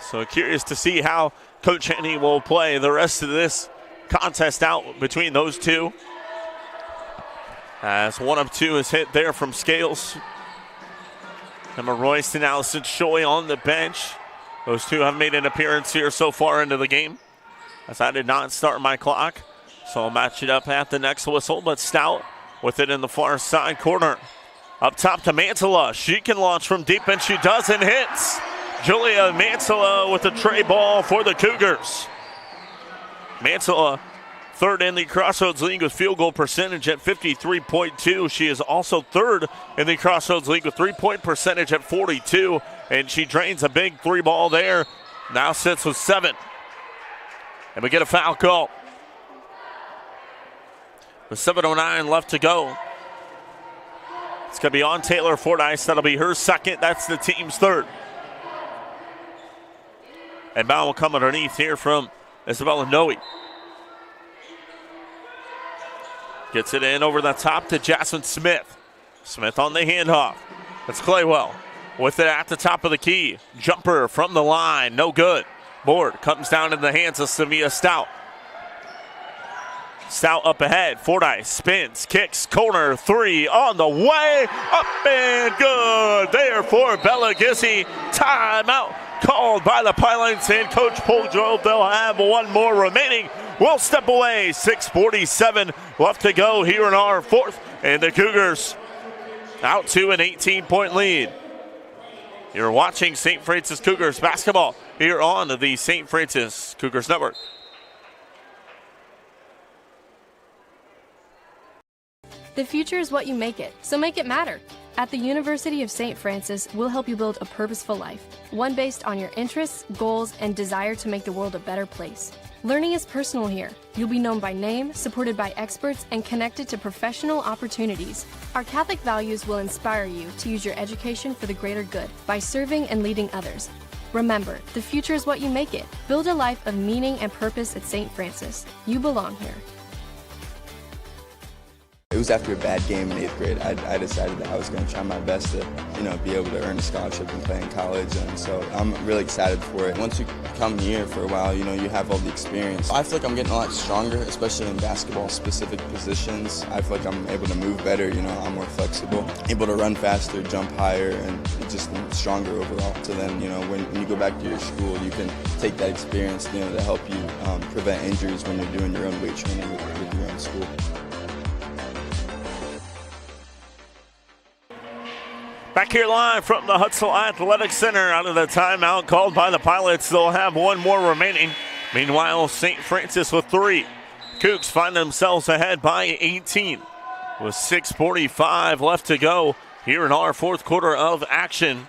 So curious to see how Coach Henny will play the rest of this contest out between those two. As 1 of 2 is hit there from Scales. Emma Royce and Allison Choi on the bench. Those two have made an appearance here so far into the game, as I did not start my clock. So I'll match it up at the next whistle, but Stout with it in the far side corner. Up top to Mantilla. She can launch from deep, and she does and hits. Julia Mantilla with the tray ball for the Cougars. Mantilla, 3rd in the Crossroads League with field goal percentage at 53.2. She is also 3rd in the Crossroads League with 3-point percentage at 42. And she drains a big 3 ball there. Now sits with 7. And we get a foul call. with 7:09 left to go. It's going to be on Taylor Fordyce. That'll be her second. That's the team's third. And Bow will come underneath here from Isabella Noe. Gets it in over the top to Jasmine Smith. Smith on the handoff. That's Claywell with it at the top of the key. Jumper from the line, no good. Board comes down in the hands of Samia Stout. Stout up ahead. Fordyce spins, kicks, corner three on the way. Up and good there for Bella Gizzi. Timeout called by the Pilots and Coach Poldrove. They'll have one more remaining. We'll step away. 6:47 left to go here in our fourth. And the Cougars out to an 18-point lead. You're watching St. Francis Cougars basketball here on the St. Francis Cougars Network. The future is what you make it, so make it matter. At the University of St. Francis, we'll help you build a purposeful life, one based on your interests, goals, and desire to make the world a better place. Learning is personal here. You'll be known by name, supported by experts, and connected to professional opportunities. Our Catholic values will inspire you to use your education for the greater good by serving and leading others. Remember, the future is what you make it. Build a life of meaning and purpose at St. Francis. You belong here. It was after a bad game in 8th grade. I decided that I was going to try my best to, be able to earn a scholarship and play in college. And so I'm really excited for it. Once you come here for a while, you have all the experience. I feel like I'm getting a lot stronger, especially in basketball-specific positions. I feel like I'm able to move better. I'm more flexible, able to run faster, jump higher, and just stronger overall. So then, when you go back to your school, you can take that experience, to help you prevent injuries when you're doing your own weight training with your own school. Back here live from the Hutsville Athletic Center out of the timeout called by the Pilots. They'll have one more remaining. Meanwhile, St. Francis with 3. Cougs find themselves ahead by 18 with 6:45 left to go here in our fourth quarter of action.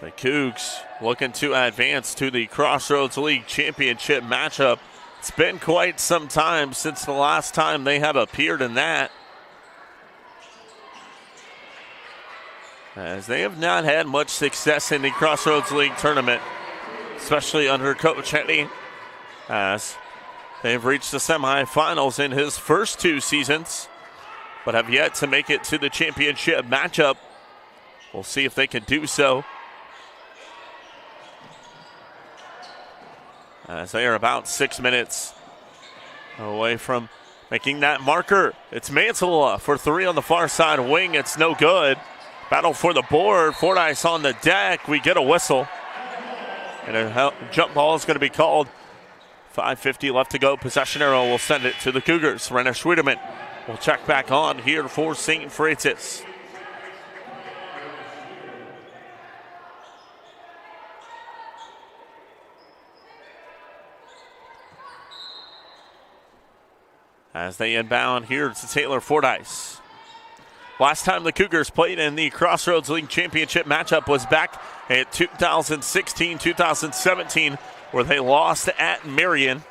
The Cougs looking to advance to the Crossroads League Championship matchup. It's been quite some time since the last time they have appeared in that, as they have not had much success in the Crossroads League tournament, especially under Coach Hetty, as they've reached the semifinals in his first 2 seasons, but have yet to make it to the championship matchup. We'll see if they can do so, as they are about 6 minutes away from making that marker. It's Mantua for 3 on the far side wing. It's no good. Battle for the board. Fordyce on the deck. We get a whistle. And a jump ball is going to be called. 5:50 left to go. Possession arrow will send it to the Cougars. Renna Schwiedemann will check back on here for St. Francis. As they inbound here to Taylor Fordyce. Last time the Cougars played in the Crossroads League Championship matchup was back at 2016-2017, where they lost at Marion.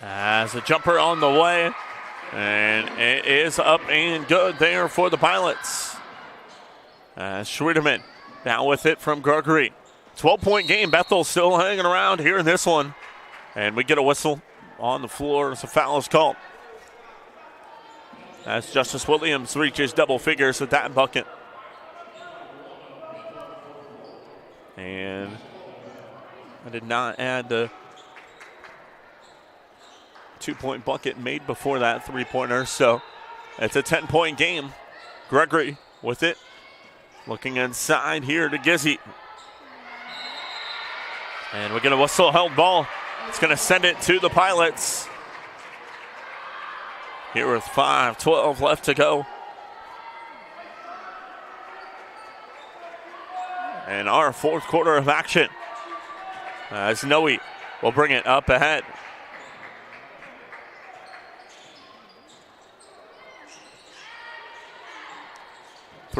As a jumper on the way, and it is up and good there for the Pilots. Schwiedemann now with it from Gregory. 12-point game. Bethel still hanging around here in this one. And we get a whistle on the floor as a foul is called, as Justice Williams reaches double figures with that bucket. And I did not add the 2-point bucket made before that 3-pointer. So it's a 10-point game. Gregory with it. Looking inside here to Gizzi. And we're going to whistle held ball. It's going to send it to the Pilots. Here with 5:12 left to go. And our fourth quarter of action, as Noe will bring it up ahead.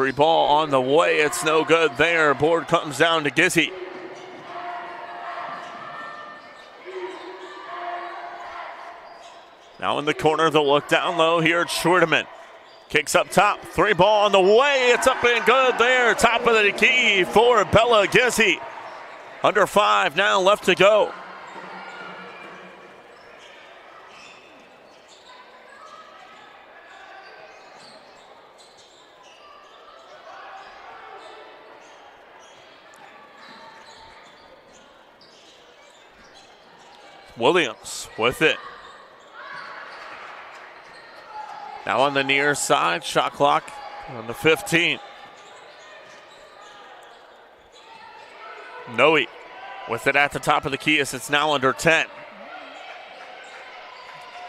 Three ball on the way. It's no good there. Board comes down to Gizzy. Now in the corner, they'll look down low here at Schwerdeman. Kicks up top. Three ball on the way. It's up and good there. Top of the key for Bella Gizzy. Under 5 now left to go. Williams with it. Now on the near side, shot clock on the 15. Noe with it at the top of the key as it's now under 10.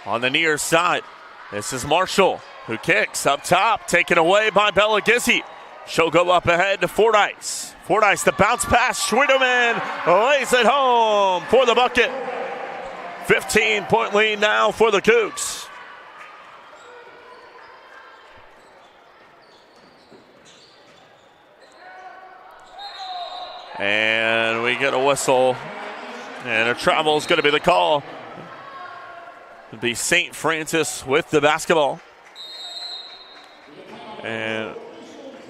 On the near side, this is Marshall who kicks up top, taken away by Bella Gizzy. She'll go up ahead to Fordyce. Fordyce, the bounce pass, Schwiedeman lays it home for the bucket. 15-point lead now for the Cougs. And we get a whistle, and a travel is going to be the call. It'll be St. Francis with the basketball. And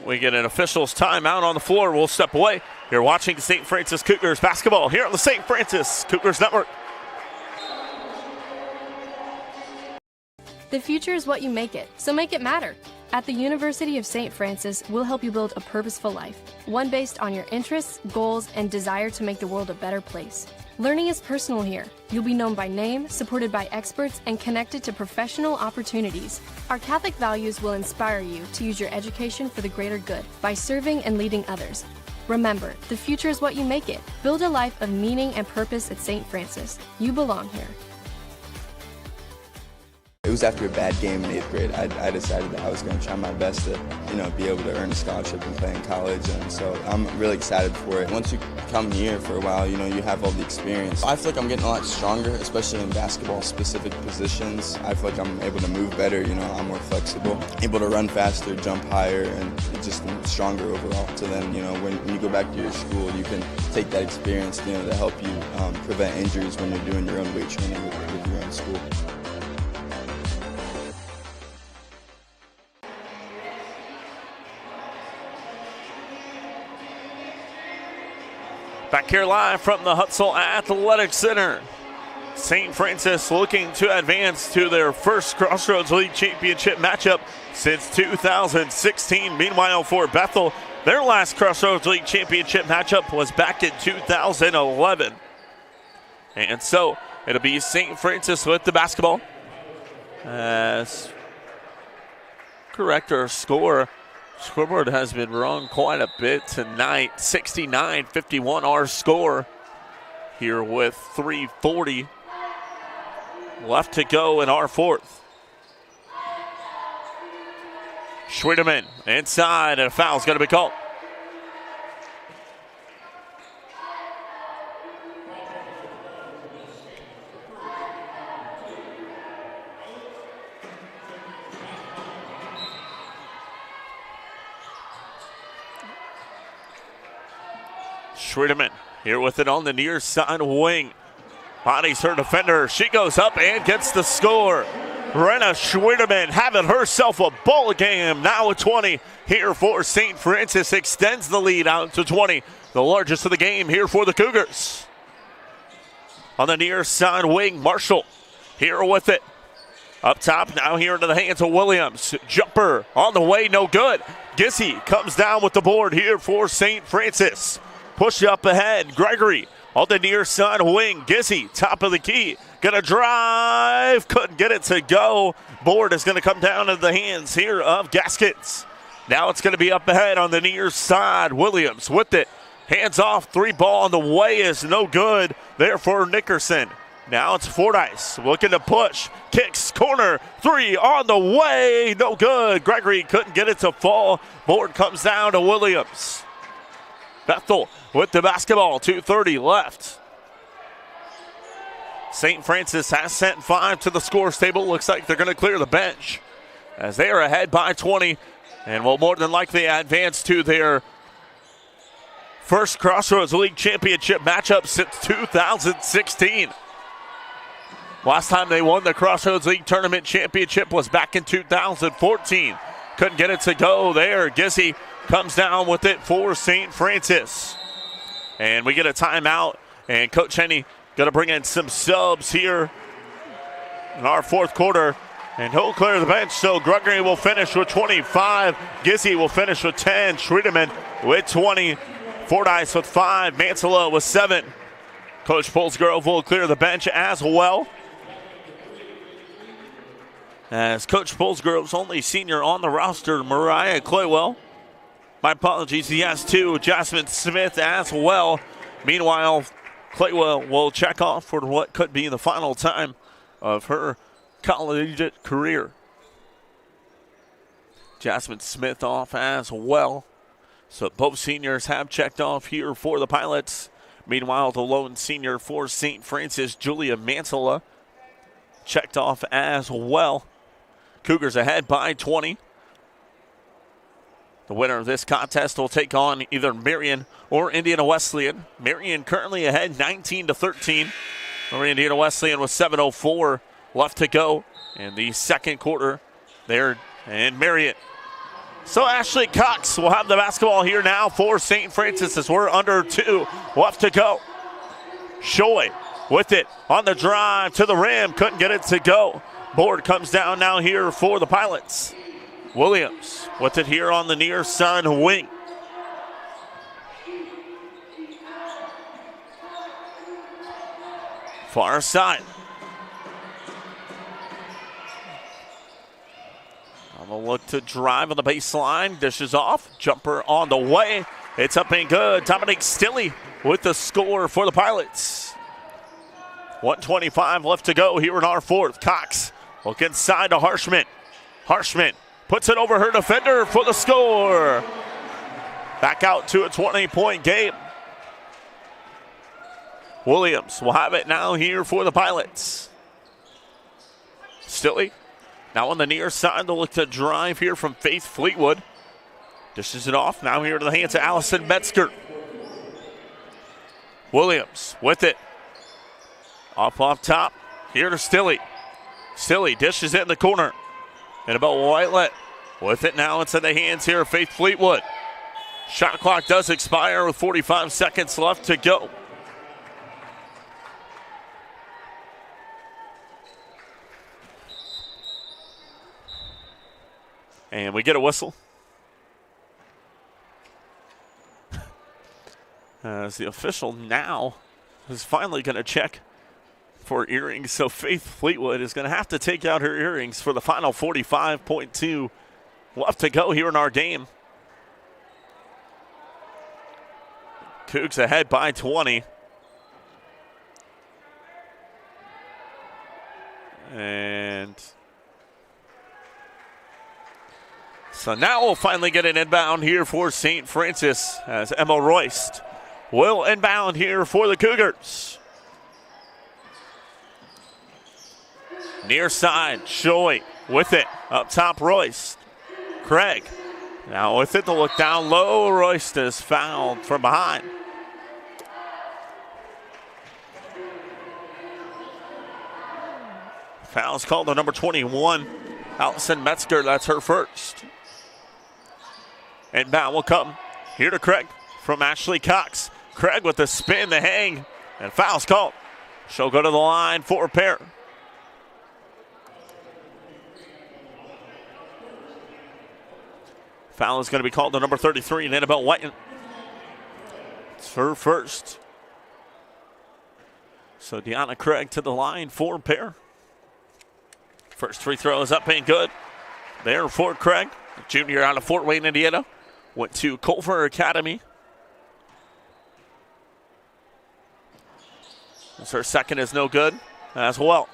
we get an official's timeout on the floor. We'll step away. You're watching St. Francis Cougars basketball here on the St. Francis Cougars Network. The future is what you make it, so make it matter. At the University of St. Francis, we'll help you build a purposeful life, one based on your interests, goals, and desire to make the world a better place. Learning is personal here. You'll be known by name, supported by experts, and connected to professional opportunities. Our Catholic values will inspire you to use your education for the greater good by serving and leading others. Remember, the future is what you make it. Build a life of meaning and purpose at St. Francis. You belong here. It was after a bad game in 8th grade. I decided that I was going to try my best to, be able to earn a scholarship and play in college. And so I'm really excited for it. Once you come here for a while, you have all the experience. I feel like I'm getting a lot stronger, especially in basketball-specific positions. I feel like I'm able to move better. I'm more flexible, able to run faster, jump higher, and just stronger overall. So then, when you go back to your school, you can take that experience, to help you prevent injuries when you're doing your own weight training with your own school. Back here live from the Hutzel Athletic Center. St. Francis looking to advance to their first Crossroads League Championship matchup since 2016. Meanwhile, for Bethel, their last Crossroads League Championship matchup was back in 2011. And so it'll be St. Francis with the basketball. As correct our score. Scoreboard has been wrong quite a bit tonight. 69-51 our score here with 3:40 left to go in our fourth. Schwiedeman inside, and a foul's going to be called. Schwiedeman here with it on the near side wing. Bodies her defender. She goes up and gets the score. Brenna Schwiedeman having herself a ball game. Now a 20 here for St. Francis. Extends the lead out to 20. The largest of the game here for the Cougars. On the near side wing, Marshall here with it. Up top now here into the hands of Williams. Jumper on the way, no good. Gizzy comes down with the board here for St. Francis. Push up ahead, Gregory on the near side wing. Gizzy, top of the key, gonna drive, couldn't get it to go. Board is gonna come down into the hands here of Gaskins. Now it's gonna be up ahead on the near side. Williams with it, hands off, 3 ball on the way is no good there for Nickerson. Now it's Fordyce looking to push, kicks, corner, 3 on the way, no good. Gregory couldn't get it to fall. Board comes down to Williams. Bethel with the basketball, 2:30 left. St. Francis has sent 5 to the scores table. Looks like they're going to clear the bench as they are ahead by 20 and will more than likely advance to their first Crossroads League Championship matchup since 2016. Last time they won the Crossroads League Tournament Championship was back in 2014. Couldn't get it to go there. Gizzy comes down with it for St. Francis. And we get a timeout, and Coach Henny going to bring in some subs here in our fourth quarter, and he'll clear the bench. So Gregory will finish with 25. Gizzy will finish with 10. Schredeman with 20. Fordyce with 5. Mansella with 7. Coach Polsgrove will clear the bench as well, as Coach Polsgrove's only senior on the roster, Mariah Claywell. My apologies, he has 2. Jasmine Smith as well. Meanwhile, Claywell will check off for what could be the final time of her collegiate career. Jasmine Smith off as well. So both seniors have checked off here for the Pilots. Meanwhile, the lone senior for St. Francis, Julia Mansella, checked off as well. Cougars ahead by 20. The winner of this contest will take on either Marion or Indiana Wesleyan. Marion currently ahead 19-13. Or Indiana Wesleyan with 7:04 left to go in the second quarter there in Marion. So Ashley Cox will have the basketball here now for St. Francis as we're under 2 left to go. Shoy with it on the drive to the rim. Couldn't get it to go. Board comes down now here for the Pilots. Williams with it here on the near side wing. Far side. I'm going to look to drive on the baseline. Dishes off. Jumper on the way. It's up and good. Dominic Stilley with the score for the Pilots. 1:25 left to go here in our fourth. Cox look inside to Harshman. Harshman puts it over her defender for the score. Back out to a 20-point game. Williams will have it now here for the Pilots. Stilley now on the near side. They'll look to drive here from Faith Fleetwood. Dishes it off. Now here to the hands of Allison Metzger. Williams with it. Off top. Here to Stilley. Stilley dishes it in the corner. And about Whitelet with it now. It's in the hands here of Faith Fleetwood. Shot clock does expire with 45 seconds left to go. And we get a whistle. As the official now is finally going to check for earrings. So Faith Fleetwood is going to have to take out her earrings for the final 45.2 left to go here in our game. Cougs ahead by 20. And so now we'll finally get an inbound here for St. Francis as Emma Royst will inbound here for the Cougars. Near side, Shoy with it. Up top, Royst. Craig now with it to look down low. Royst is fouled from behind. Foul's called on number 21, Allison Metzger. That's her first. Inbound will come here to Craig from Ashley Cox. Craig with the spin, the hang, and foul's called. She'll go to the line for a pair. Foul is going to be called on number 33, Annabelle Whiten. It's her first. So Deanna Craig to the line for a pair. First free throw is up and good. There for Craig, junior out of Fort Wayne, Indiana. Went to Culver Academy. Her second is no good as well.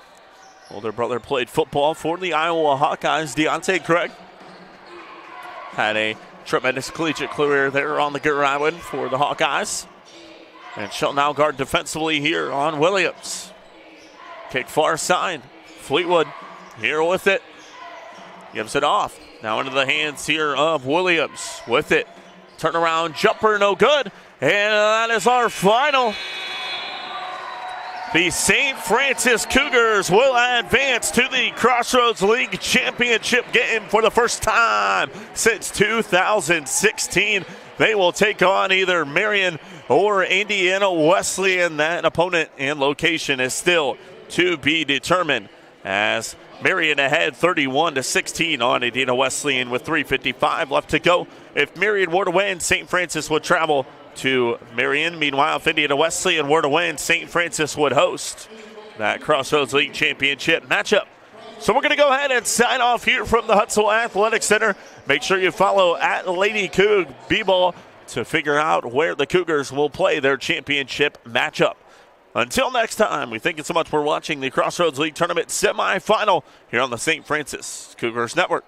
Older brother played football for the Iowa Hawkeyes. Deontay Craig had a tremendous collegiate career there on the Gary Island for the Hawkeyes. And she'll now guard defensively here on Williams. Kick far side. Fleetwood here with it. Gives it off. Now into the hands here of Williams with it. Turnaround jumper, no good. And that is our final. The St. Francis Cougars will advance to the Crossroads League Championship game for the first time since 2016. They will take on either Marion or Indiana Wesleyan. That opponent and location is still to be determined, as Marion ahead 31-16 on Indiana Wesleyan with 3:55 left to go. If Marion were to win, St. Francis would travel to Marion. Meanwhile, if Indiana Wesleyan were to win, St. Francis would host that Crossroads League Championship matchup. So we're going to go ahead and sign off here from the Hutsville Athletic Center. Make sure you follow at Lady Coug B-Ball to figure out where the Cougars will play their championship matchup. Until next time, we thank you so much for watching the Crossroads League Tournament semifinal here on the St. Francis Cougars Network.